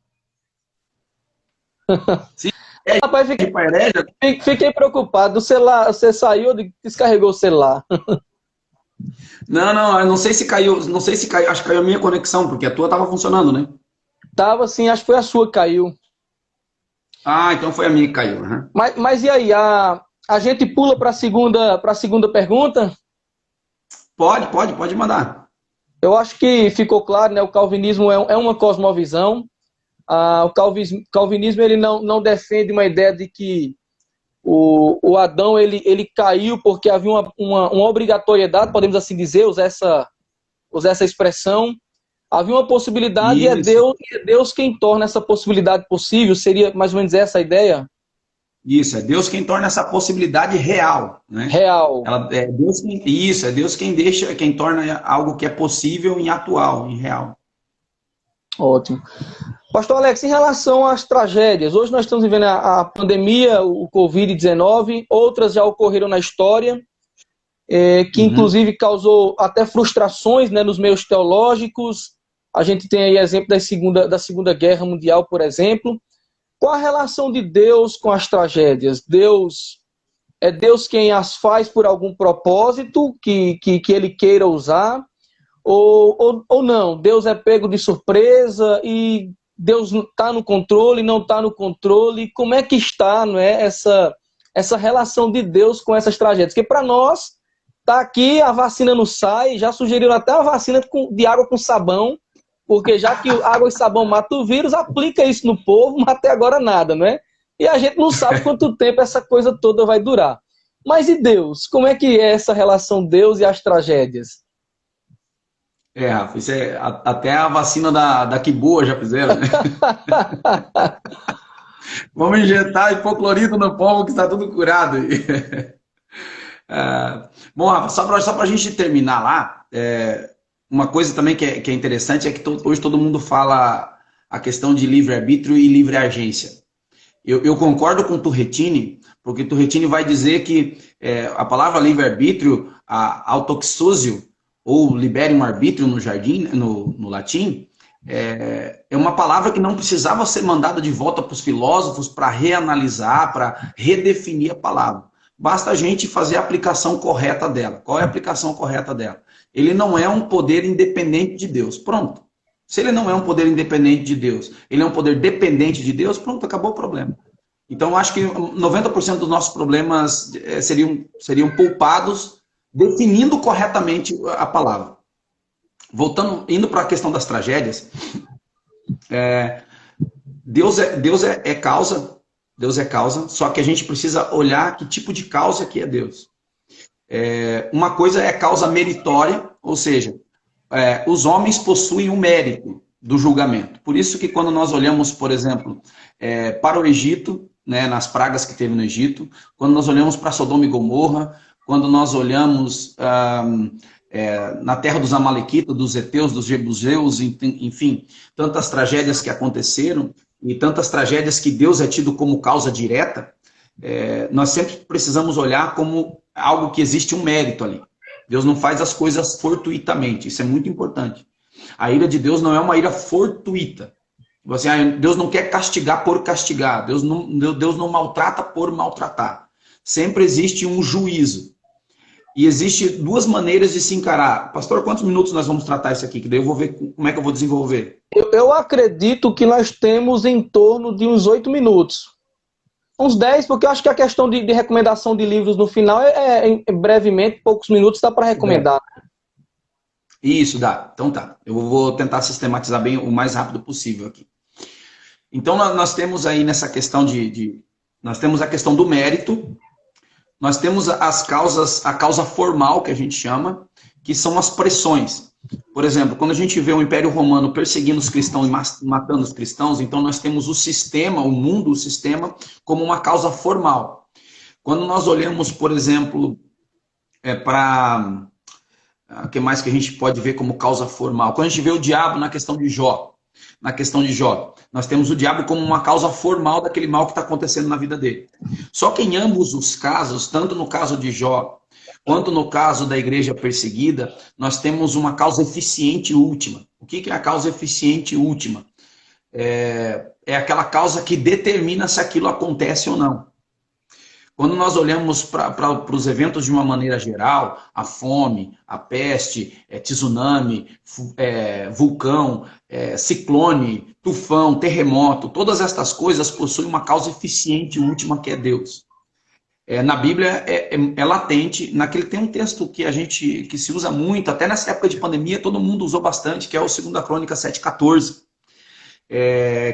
Sim. Rapaz, fiquei preocupado. O celular, você saiu ou descarregou o celular? Não, eu não sei se caiu, acho que caiu a minha conexão, porque a tua estava funcionando, né? Tava sim, acho que foi a sua que caiu. Ah, então foi a minha que caiu. Uhum. Mas e aí, a gente pula para a segunda pergunta? Pode mandar. Eu acho que ficou claro, né? O calvinismo é uma cosmovisão. O calvinismo ele não defende uma ideia de que o Adão ele caiu porque havia uma obrigatoriedade, podemos assim dizer, usar essa expressão. Havia uma possibilidade e é Deus quem torna essa possibilidade possível. Seria mais ou menos essa a ideia? Isso, é Deus quem torna essa possibilidade real, né? Real. É Deus quem torna algo que é possível em atual, em real. Ótimo. Pastor Alex, em relação às tragédias, hoje nós estamos vivendo a pandemia, o Covid-19, outras já ocorreram na história, que inclusive causou até frustrações, né, nos meios teológicos. A gente tem aí exemplo da Segunda Guerra Mundial, por exemplo. Qual a relação de Deus com as tragédias? É Deus quem as faz por algum propósito que ele queira usar? Ou não? Deus é pego de surpresa e Deus está no controle, não está no controle? Como é que está, não é, essa relação de Deus com essas tragédias? Porque para nós, tá aqui, a vacina não sai, já sugeriram até a vacina de água com sabão, porque já que água e sabão mata o vírus, aplica isso no povo, mas até agora nada, não é? E a gente não sabe quanto tempo essa coisa toda vai durar. Mas e Deus? Como é que é essa relação Deus e as tragédias? Rafa, isso até a vacina da Quiboa já fizeram, né? Vamos injetar hipoclorito no povo que está tudo curado. Bom, Rafa, só para a gente terminar lá, uma coisa também que é interessante é que hoje todo mundo fala a questão de livre-arbítrio e livre-agência. Eu concordo com Turretini, porque Turretini vai dizer que a palavra livre-arbítrio, a autoxúsio, ou liberum arbitrio no jardim, no latim, é uma palavra que não precisava ser mandada de volta para os filósofos para reanalisar, para redefinir a palavra. Basta a gente fazer a aplicação correta dela. Qual é a aplicação correta dela? Ele não é um poder independente de Deus. Pronto. Se ele não é um poder independente de Deus, ele é um poder dependente de Deus, pronto, acabou o problema. Então, acho que 90% dos nossos problemas seriam poupados definindo corretamente a palavra. Indo para a questão das tragédias, Deus é causa, só que a gente precisa olhar que tipo de causa que é Deus. Uma coisa é causa meritória, ou seja, os homens possuem o mérito do julgamento. Por isso que quando nós olhamos, por exemplo, para o Egito, né, nas pragas que teve no Egito, quando nós olhamos para Sodoma e Gomorra, quando nós olhamos na terra dos Amalequitas, dos Heteus, dos Jebuseus, enfim, tantas tragédias que aconteceram e tantas tragédias que Deus é tido como causa direta, nós sempre precisamos olhar como algo que existe um mérito ali. Deus não faz as coisas fortuitamente, isso é muito importante. A ira de Deus não é uma ira fortuita. Assim, Deus não quer castigar por castigar. Deus não maltrata por maltratar. Sempre existe um juízo. E existe duas maneiras de se encarar. Pastor, quantos minutos nós vamos tratar isso aqui? Que daí eu vou ver como é que eu vou desenvolver. Eu acredito que nós temos em torno de uns 8 minutos. Uns 10, porque eu acho que a questão de recomendação de livros no final brevemente, poucos minutos, dá para recomendar. Isso, dá. Então tá. Eu vou tentar sistematizar bem o mais rápido possível aqui. Então nós temos aí nessa questão nós temos a questão do mérito, nós temos a causa formal, que a gente chama, que são as pressões. Por exemplo, quando a gente vê o Império Romano perseguindo os cristãos e matando os cristãos, então nós temos o sistema, o mundo, o sistema, como uma causa formal. Quando nós olhamos, por exemplo, para... O que mais que a gente pode ver como causa formal? Quando a gente vê o diabo na questão de Jó, nós temos o diabo como uma causa formal daquele mal que está acontecendo na vida dele. Só que em ambos os casos, tanto no caso de Jó, quanto no caso da igreja perseguida, nós temos uma causa eficiente última. O que é a causa eficiente última? É aquela causa que determina se aquilo acontece ou não. Quando nós olhamos para os eventos de uma maneira geral, a fome, a peste, tsunami, vulcão, ciclone, tufão, terremoto, todas estas coisas possuem uma causa eficiente última que é Deus. Na Bíblia é latente, tem um texto que se usa muito, até nessa época de pandemia todo mundo usou bastante, que é o 2 Crônicas 7,14.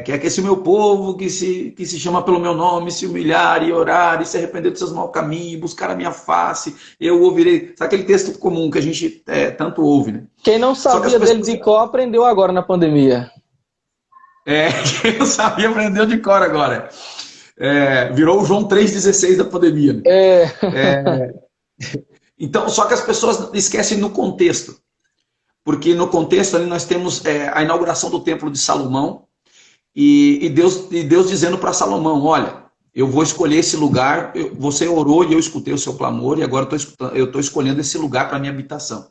Que é que esse meu povo que se chama pelo meu nome, se humilhar e orar e se arrepender dos seus maus caminhos, buscar a minha face, eu ouvirei. Sabe aquele texto comum que a gente tanto ouve, né? Quem não sabia dele de cor aprendeu agora na pandemia. Quem não sabia aprendeu de cor agora. Virou o João 3,16 da pandemia. Né? Então, só que as pessoas esquecem no contexto. Porque no contexto ali nós temos a inauguração do Templo de Salomão e Deus dizendo para Salomão, olha, eu vou escolher esse lugar, você orou e eu escutei o seu clamor e agora eu estou escolhendo esse lugar para minha habitação.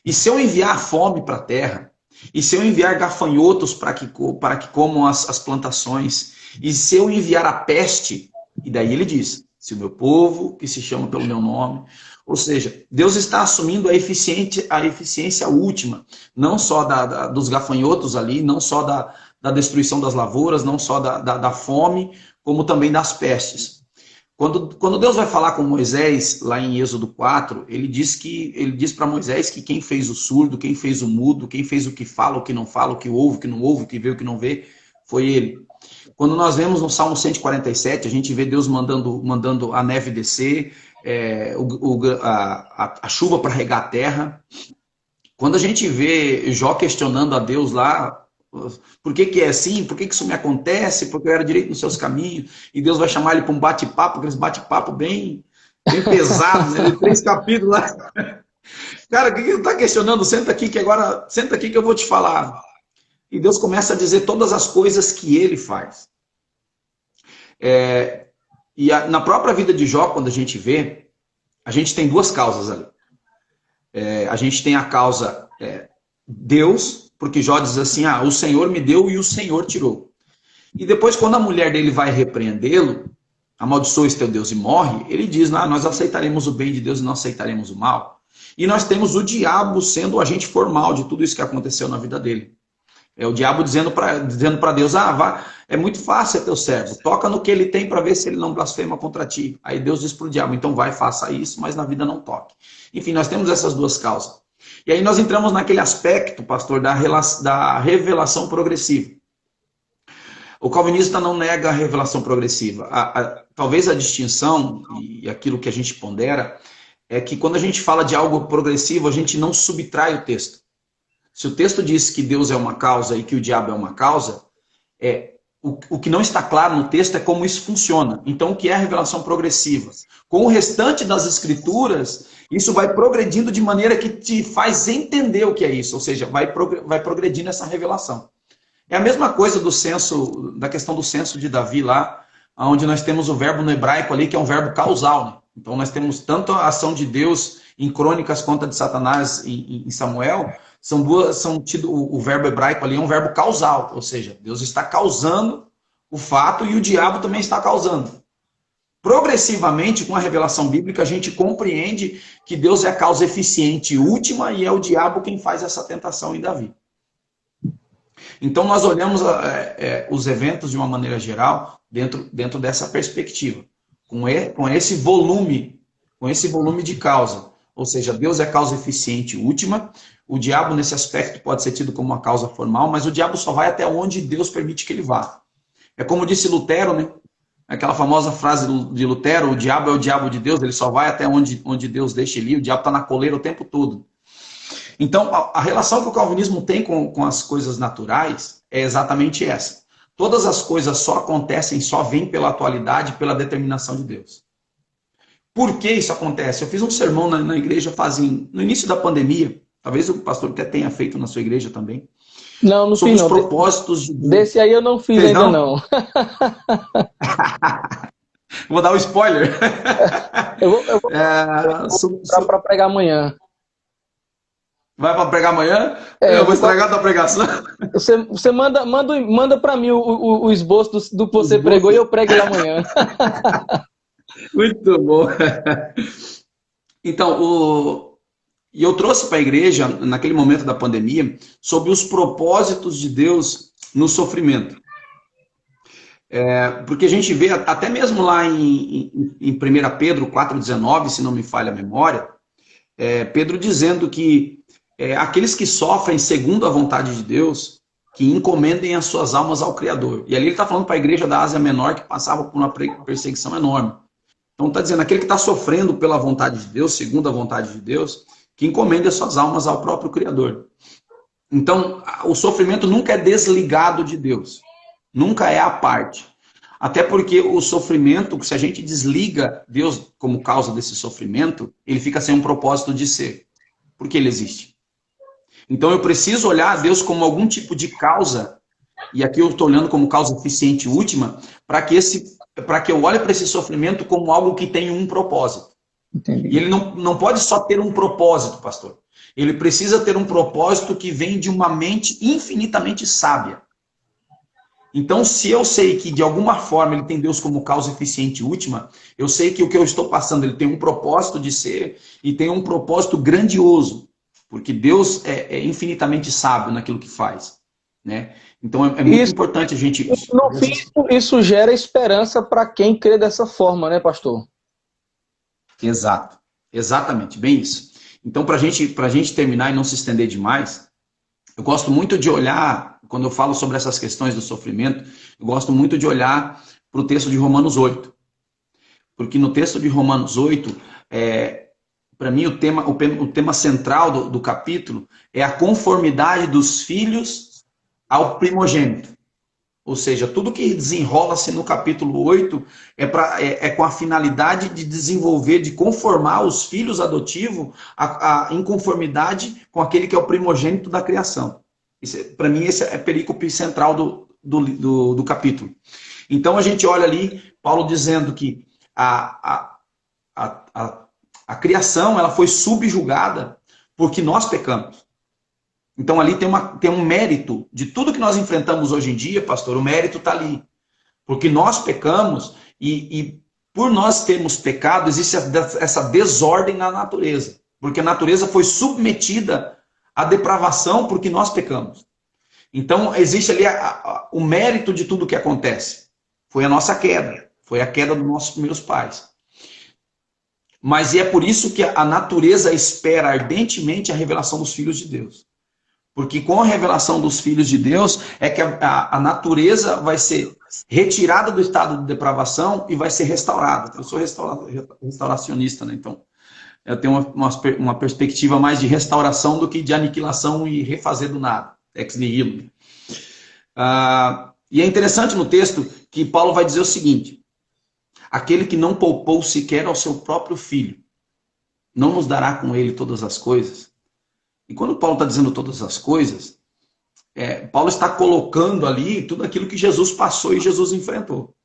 E se eu enviar fome para a terra, e se eu enviar gafanhotos para que comam as plantações, e se eu enviar a peste, e daí ele diz, se o meu povo, que se chama pelo meu nome... Ou seja, Deus está assumindo a eficiência última, não só dos gafanhotos ali, não só da destruição das lavouras, não só da fome, como também das pestes. Quando Deus vai falar com Moisés, lá em Êxodo 4, ele diz para Moisés que quem fez o surdo, quem fez o mudo, quem fez o que fala, o que não fala, o que ouve, o que não ouve, o que vê, o que não vê, foi ele. Quando nós vemos no Salmo 147, a gente vê Deus mandando a neve descer, a chuva para regar a terra. Quando a gente vê Jó questionando a Deus lá, por que é assim? Por que isso me acontece? Porque eu era direito nos seus caminhos. E Deus vai chamar ele para um bate-papo, aqueles bate-papo bem pesados, né? 3 capítulos lá. Cara, o que ele está questionando? Senta aqui que eu vou te falar. E Deus começa a dizer todas as coisas que ele faz. E na própria vida de Jó, quando a gente vê, a gente tem 2 causas ali. A gente tem a causa Deus, porque Jó diz assim, o Senhor me deu e o Senhor tirou. E depois, quando a mulher dele vai repreendê-lo, amaldiçoa teu Deus e morre, ele diz, nós aceitaremos o bem de Deus e não aceitaremos o mal. E nós temos o diabo sendo o agente formal de tudo isso que aconteceu na vida dele. É o diabo dizendo para Deus, é muito fácil ser teu servo, toca no que ele tem para ver se ele não blasfema contra ti. Aí Deus diz para o diabo, então vai, faça isso, mas na vida não toque. Enfim, nós temos essas 2 causas. E aí nós entramos naquele aspecto, pastor, da revelação progressiva. O calvinista não nega a revelação progressiva. Talvez a distinção, e aquilo que a gente pondera, é que quando a gente fala de algo progressivo, a gente não subtrai o texto. Se o texto diz que Deus é uma causa e que o diabo é uma causa, o que não está claro no texto é como isso funciona. Então, o que é a revelação progressiva? Com o restante das escrituras, isso vai progredindo de maneira que te faz entender o que é isso. Ou seja, vai progredindo essa revelação. É a mesma coisa da questão do censo de Davi lá, onde nós temos o verbo no hebraico ali, que é um verbo causal. Né? Então, nós temos tanto a ação de Deus em Crônicas quanto a de Satanás em Samuel, o verbo hebraico ali é um verbo causal, ou seja, Deus está causando o fato e o diabo também está causando. Progressivamente, com a revelação bíblica, a gente compreende que Deus é a causa eficiente e última e é o diabo quem faz essa tentação em Davi. Então, nós olhamos os eventos de uma maneira geral dentro dessa perspectiva, com esse volume de causa. Ou seja, Deus é a causa eficiente e última, o diabo, nesse aspecto, pode ser tido como uma causa formal, mas o diabo só vai até onde Deus permite que ele vá. É como disse Lutero, né? Aquela famosa frase de Lutero, o diabo é o diabo de Deus, ele só vai até onde Deus deixa ele ir, o diabo está na coleira o tempo todo. Então, a relação que o calvinismo tem com as coisas naturais é exatamente essa. Todas as coisas só acontecem, só vêm pela atualidade, pela determinação de Deus. Por que isso acontece? Eu fiz um sermão na igreja no início da pandemia, talvez o pastor até tenha feito na sua igreja também. Não sobre fiz os não. propósitos de Deus. Desse aí eu não fiz ainda não. Vou dar um spoiler. Eu vou para pregar amanhã. Vai para pregar amanhã? Eu vou estragar a tua pregação. Você manda para mim o esboço do que você pregou e eu prego ele amanhã. Muito bom. Então, e eu trouxe para a igreja, naquele momento da pandemia, sobre os propósitos de Deus no sofrimento. Porque a gente vê, até mesmo lá em 1 Pedro 4,19, se não me falha a memória, Pedro dizendo que aqueles que sofrem segundo a vontade de Deus, que encomendem as suas almas ao Criador. E ali ele está falando para a igreja da Ásia Menor, que passava por uma perseguição enorme. Então está dizendo, aquele que está sofrendo pela vontade de Deus, segundo a vontade de Deus, que encomende as suas almas ao próprio Criador. Então, o sofrimento nunca é desligado de Deus. Nunca é à parte. Até porque o sofrimento, se a gente desliga Deus como causa desse sofrimento, ele fica sem um propósito de ser. Porque ele existe. Então eu preciso olhar a Deus como algum tipo de causa, e aqui eu estou olhando como causa eficiente e última, para que eu olhe para esse sofrimento como algo que tem um propósito. Entendi. E ele não pode só ter um propósito, pastor. Ele precisa ter um propósito que vem de uma mente infinitamente sábia. Então, se eu sei que de alguma forma ele tem Deus como causa eficiente e última, eu sei que o que eu estou passando ele tem um propósito de ser e tem um propósito grandioso, porque Deus é infinitamente sábio naquilo que faz, né? Então é muito importante a gente... No fim, isso gera esperança para quem crê dessa forma, né, pastor? Exato, exatamente, bem isso. Então, para a gente terminar e não se estender demais, eu gosto muito de olhar, quando eu falo sobre essas questões do sofrimento, eu gosto muito de olhar para o texto de Romanos 8. Porque no texto de Romanos 8, para mim o tema central do capítulo é a conformidade dos filhos ao primogênito. Ou seja, tudo que desenrola-se no capítulo 8 é com a finalidade de desenvolver, de conformar os filhos adotivos em conformidade com aquele que é o primogênito da criação. Para mim, esse é a perícope central do capítulo. Então, a gente olha ali, Paulo dizendo que a criação ela foi subjugada porque nós pecamos. Então ali tem um mérito de tudo que nós enfrentamos hoje em dia, pastor, o mérito está ali. Porque nós pecamos e por nós termos pecado, existe essa desordem na natureza. Porque a natureza foi submetida à depravação porque nós pecamos. Então existe ali o mérito de tudo que acontece. Foi a nossa queda, foi a queda dos nossos primeiros pais. Mas é por isso que a natureza espera ardentemente a revelação dos filhos de Deus. Porque com a revelação dos filhos de Deus, é que a natureza vai ser retirada do estado de depravação e vai ser restaurada. Eu sou restauracionista, né? Então eu tenho uma perspectiva mais de restauração do que de aniquilação e refazer do nada. Ex nihilo. E é interessante no texto que Paulo vai dizer o seguinte: aquele que não poupou sequer ao seu próprio filho, não nos dará com ele todas as coisas? E quando Paulo está dizendo todas as coisas, Paulo está colocando ali tudo aquilo que Jesus passou e Jesus enfrentou.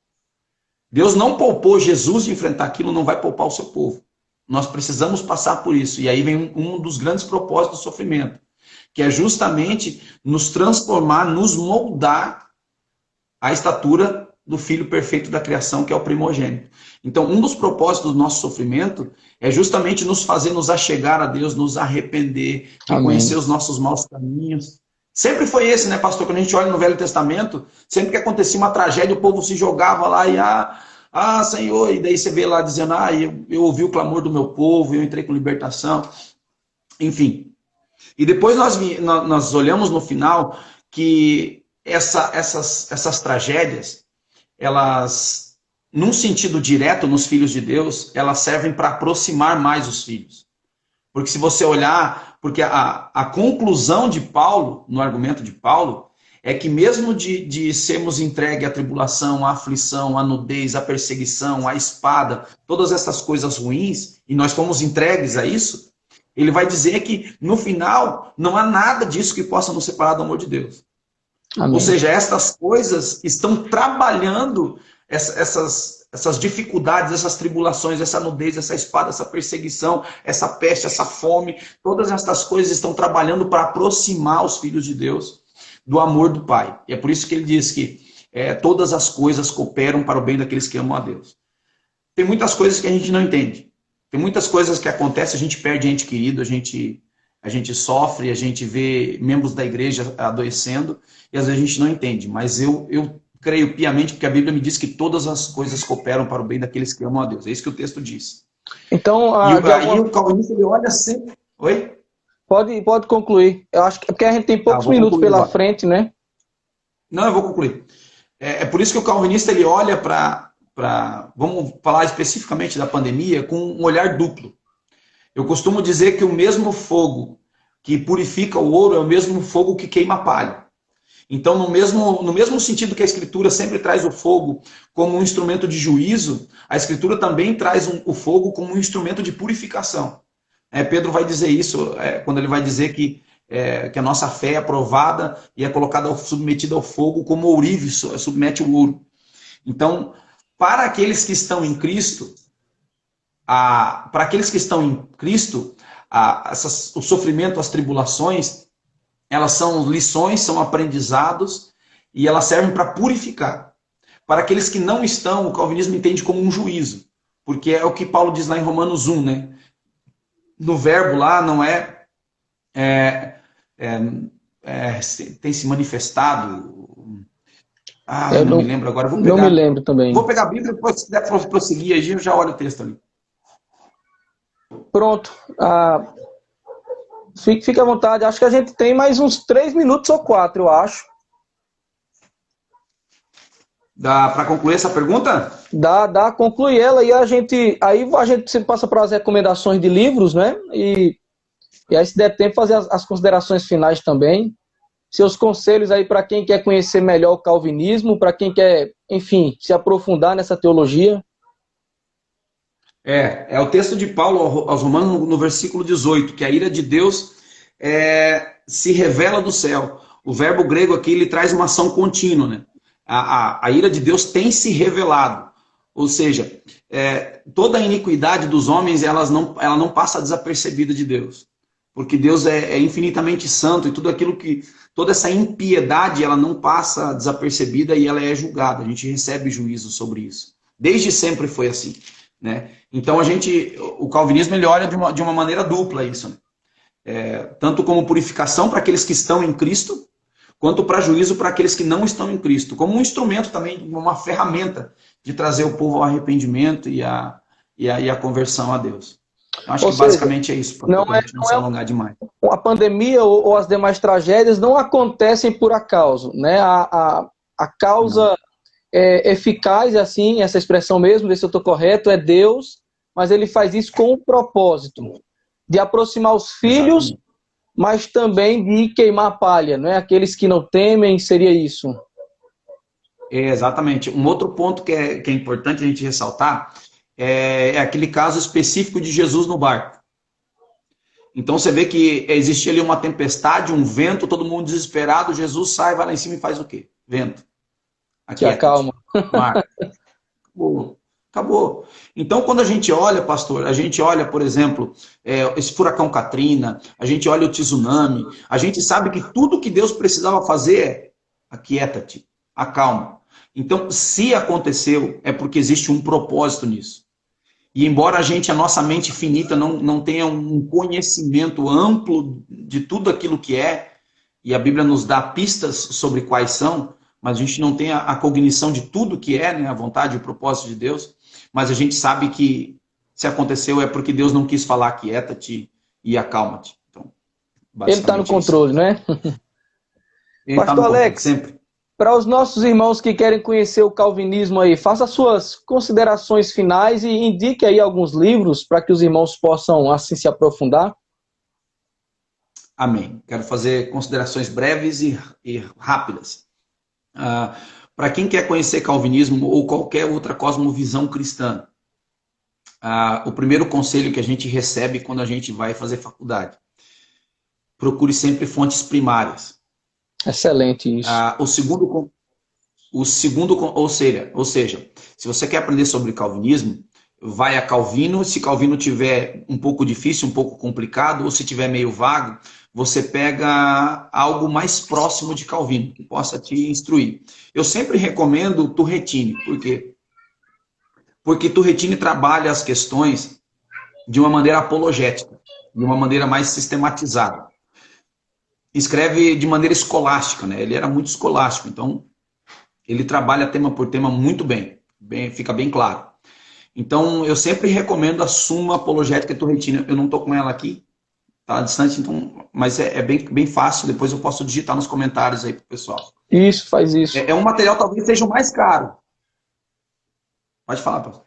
Deus não poupou Jesus de enfrentar aquilo, não vai poupar o seu povo. Nós precisamos passar por isso. E aí vem um dos grandes propósitos do sofrimento, que é justamente nos transformar, nos moldar à estatura do Filho perfeito da criação, que é o primogênito. Então, um dos propósitos do nosso sofrimento é justamente nos fazer nos achegar a Deus, nos arrepender, reconhecer os nossos maus caminhos. Sempre foi esse, né, pastor? Quando a gente olha no Velho Testamento, sempre que acontecia uma tragédia, o povo se jogava lá e, Senhor, e daí você vê lá dizendo, eu ouvi o clamor do meu povo, eu entrei com libertação, enfim. E depois nós olhamos no final que essas tragédias, elas, num sentido direto nos filhos de Deus, elas servem para aproximar mais os filhos. Porque se você olhar, porque a conclusão de Paulo, no argumento de Paulo, é que mesmo de sermos entregues à tribulação, à aflição, à nudez, à perseguição, à espada, todas essas coisas ruins, e nós fomos entregues a isso, ele vai dizer que no final não há nada disso que possa nos separar do amor de Deus. Amém. Ou seja, estas coisas estão trabalhando essas dificuldades, essas tribulações, essa nudez, essa espada, essa perseguição, essa peste, essa fome, todas estas coisas estão trabalhando para aproximar os filhos de Deus do amor do Pai. E é por isso que ele diz que todas as coisas cooperam para o bem daqueles que amam a Deus. Tem muitas coisas que a gente não entende. Tem muitas coisas que acontecem, a gente perde ente querido, a gente sofre, a gente vê membros da igreja adoecendo, e às vezes a gente não entende. Mas eu creio piamente, porque a Bíblia me diz que todas as coisas cooperam para o bem daqueles que amam a Deus. É isso que o texto diz. Então, aí o calvinista, ele olha sempre... Oi? Pode concluir. Eu acho que é porque a gente tem poucos minutos pela frente, né? Não, eu vou concluir. É por isso que o calvinista, ele olha vamos falar especificamente da pandemia, com um olhar duplo. Eu costumo dizer que o mesmo fogo que purifica o ouro é o mesmo fogo que queima a palha. Então, no mesmo sentido que a Escritura sempre traz o fogo como um instrumento de juízo, a Escritura também traz o fogo como um instrumento de purificação. Pedro vai dizer isso quando ele vai dizer que a nossa fé é aprovada e é colocada, submetida ao fogo como ourive submete o ouro. Então, para aqueles que estão em Cristo, o sofrimento, as tribulações, elas são lições, são aprendizados e elas servem para purificar. Para aqueles que não estão, o calvinismo entende como um juízo, porque é o que Paulo diz lá em Romanos 1, né? No verbo lá não tem se manifestado. Eu não me lembro agora. Não me lembro também. Vou pegar a Bíblia e depois, se der para prosseguir, aí eu já olho o texto ali. Pronto. Fique à vontade. Acho que a gente tem mais uns 3 minutos ou 4, eu acho. Dá para concluir essa pergunta? Dá, conclui ela e a gente passa para as recomendações de livros, né? E aí, se der tempo, fazer as considerações finais também. Seus conselhos aí para quem quer conhecer melhor o calvinismo, para quem quer, enfim, se aprofundar nessa teologia. É o texto de Paulo aos Romanos no versículo 18, que a ira de Deus se revela do céu. O verbo grego aqui, ele traz uma ação contínua, né? A ira de Deus tem se revelado. Ou seja, toda a iniquidade dos homens, ela não passa desapercebida de Deus. Porque Deus é infinitamente santo e toda essa impiedade, ela não passa desapercebida e ela é julgada. A gente recebe juízo sobre isso. Desde sempre foi assim, né? Então o calvinismo, ele olha de uma maneira dupla isso, né? Tanto como purificação para aqueles que estão em Cristo, quanto para juízo para aqueles que não estão em Cristo, como um instrumento também, uma ferramenta de trazer o povo ao arrependimento e a conversão a Deus. Acho que basicamente é isso, para a gente não se alongar demais. A pandemia ou as demais tragédias não acontecem por acaso, né? A causa eficaz, assim, essa expressão mesmo, ver se eu estou correto, é Deus, mas ele faz isso com um propósito de aproximar os filhos, exatamente, mas também de queimar a palha, não é? Aqueles que não temem, seria isso. Exatamente. Um outro ponto que é importante a gente ressaltar é aquele caso específico de Jesus no barco. Então você vê que existia ali uma tempestade, um vento, todo mundo desesperado, Jesus sai, vai lá em cima e faz o quê? Vento. Aqui acalma. Mar. Acabou. Então, quando a gente olha, pastor, a gente olha, por exemplo, esse furacão Katrina, a gente olha o tsunami, a gente sabe que tudo que Deus precisava fazer é aquieta-te, acalma. Então, se aconteceu, é porque existe um propósito nisso. E embora a nossa mente finita não tenha um conhecimento amplo de tudo aquilo que é, e a Bíblia nos dá pistas sobre quais são, mas a gente não tem a cognição de tudo que é, né, a vontade e o propósito de Deus, mas a gente sabe que se aconteceu é porque Deus não quis falar quieta-te e acalma-te. Então, Ele está no controle, isso. né? Ele Pastor tá no Alex, controle, sempre. Para os nossos irmãos que querem conhecer o calvinismo aí, faça suas considerações finais e indique aí alguns livros para que os irmãos possam assim se aprofundar. Amém. Quero fazer considerações breves e rápidas. Para quem quer conhecer calvinismo ou qualquer outra cosmovisão cristã, o primeiro conselho que a gente recebe quando a gente vai fazer faculdade: procure sempre fontes primárias. Excelente isso. Ou seja, se você quer aprender sobre calvinismo, vai a Calvino. Se Calvino tiver um pouco difícil, um pouco complicado, ou se tiver meio vago, você pega algo mais próximo de Calvino, que possa te instruir. Eu sempre recomendo Turretini. Por quê? Porque Turretini trabalha as questões de uma maneira apologética, de uma maneira mais sistematizada. Escreve de maneira escolástica, né? Ele era muito escolástico, então ele trabalha tema por tema muito bem, fica bem claro. Então, eu sempre recomendo a Suma Apologética Turretini. Eu não estou com ela aqui, tá distante, então, mas é bem fácil. Depois eu posso digitar nos comentários aí pro pessoal. Isso, faz isso. É um material talvez seja o mais caro. Pode falar, pastor.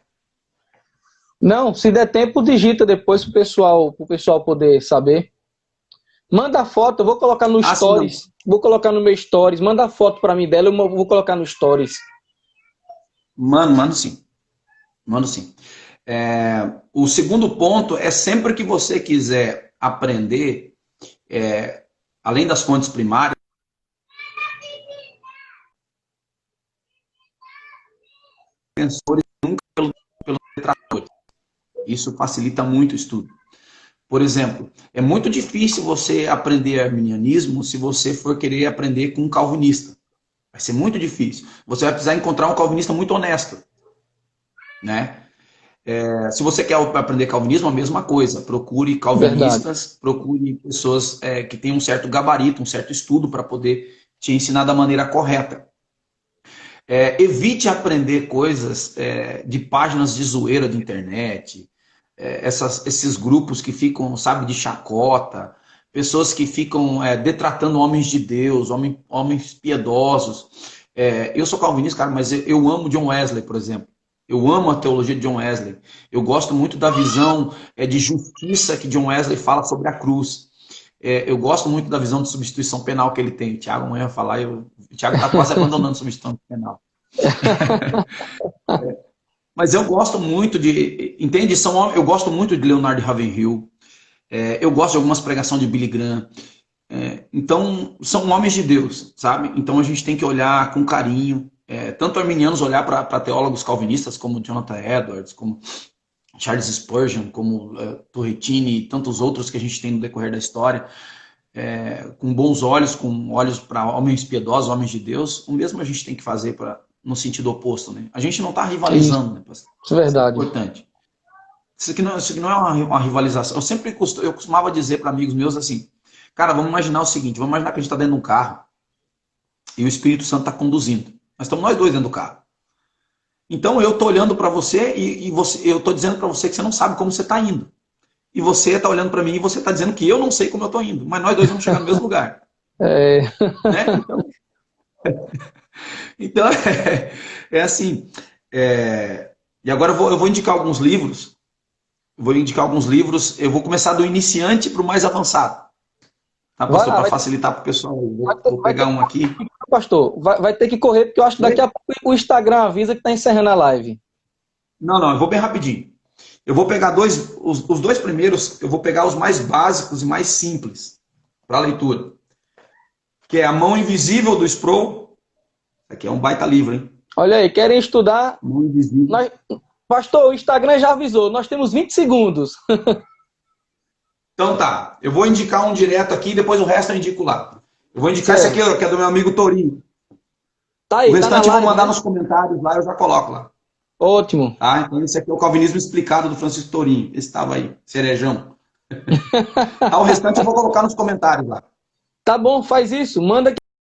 Não, se der tempo, digita depois pro pessoal poder saber. Manda a foto, eu vou colocar no Stories. Sim, vou colocar no meu Stories. Manda a foto para mim dela, eu vou colocar no Stories. Mano, sim. Mano, sim. O segundo ponto é sempre que você quiser aprender, além das fontes primárias, defensores nunca pelo detrator. Isso facilita muito o estudo. Por exemplo, é muito difícil você aprender arminianismo se você for querer aprender com um calvinista. Vai ser muito difícil. Você vai precisar encontrar um calvinista muito honesto, né? Se você quer aprender calvinismo, a mesma coisa. Procure calvinistas, verdade. Procure pessoas que tenham um certo gabarito, um certo estudo para poder te ensinar da maneira correta. Evite aprender coisas de páginas de zoeira de internet, esses grupos que ficam, sabe, de chacota, pessoas que ficam detratando homens de Deus, homens piedosos. Eu sou calvinista, cara, mas eu amo John Wesley, por exemplo. Eu amo a teologia de John Wesley. Eu gosto muito da visão de justiça que John Wesley fala sobre a cruz. Eu gosto muito da visão de substituição penal que ele tem. O Thiago amanhã vai falar, o Thiago está quase abandonando a substituição penal. Mas eu gosto muito de... Entende? Eu gosto muito de Leonard Ravenhill. Eu gosto de algumas pregações de Billy Graham. Então, são homens de Deus, sabe? Então a gente tem que olhar com carinho. Tanto arminianos olhar para teólogos calvinistas como Jonathan Edwards, como Charles Spurgeon, como Turretini e tantos outros que a gente tem no decorrer da história, com bons olhos, com olhos para homens piedosos, homens de Deus. O mesmo a gente tem que fazer no sentido oposto, né? A gente não está rivalizando, né, pastor? Isso é verdade. Isso é importante. Isso aqui não é uma rivalização. Eu costumava dizer para amigos meus assim, cara, vamos imaginar o seguinte, vamos imaginar que a gente está dentro de um carro e o Espírito Santo está conduzindo. Nós estamos nós dois dentro do carro. Então eu estou olhando para você e eu estou dizendo para você que você não sabe como você está indo. E você está olhando para mim e você está dizendo que eu não sei como eu estou indo. Mas nós dois vamos chegar no mesmo lugar. Né? Então assim. E agora eu vou indicar alguns livros. Eu vou começar do iniciante para o mais avançado. Tá, pastor? Para facilitar para o pessoal. Vou pegar um aqui. Pastor, vai ter que correr, porque eu acho que daqui a pouco o Instagram avisa que está encerrando a live. Não, eu vou bem rapidinho. Eu vou pegar os dois primeiros, eu vou pegar os mais básicos e mais simples para a leitura. Que é A Mão Invisível, do Sproul. Aqui é um baita livro, hein? Olha aí, querem estudar? Mão Invisível. Pastor, o Instagram já avisou, nós temos 20 segundos. Então tá, eu vou indicar um direto aqui, depois o resto eu indico lá. Eu vou indicar Certo. esse aqui, ó, que é do meu amigo Torinho. Tá aí, O tá na restante eu vou live, mandar né? nos comentários lá, eu já coloco lá. Ótimo. Tá? Então esse aqui é o Calvinismo Explicado do Francisco Torinho. Esse estava aí, cerejão. O restante eu vou colocar nos comentários lá. Tá bom, faz isso. Manda que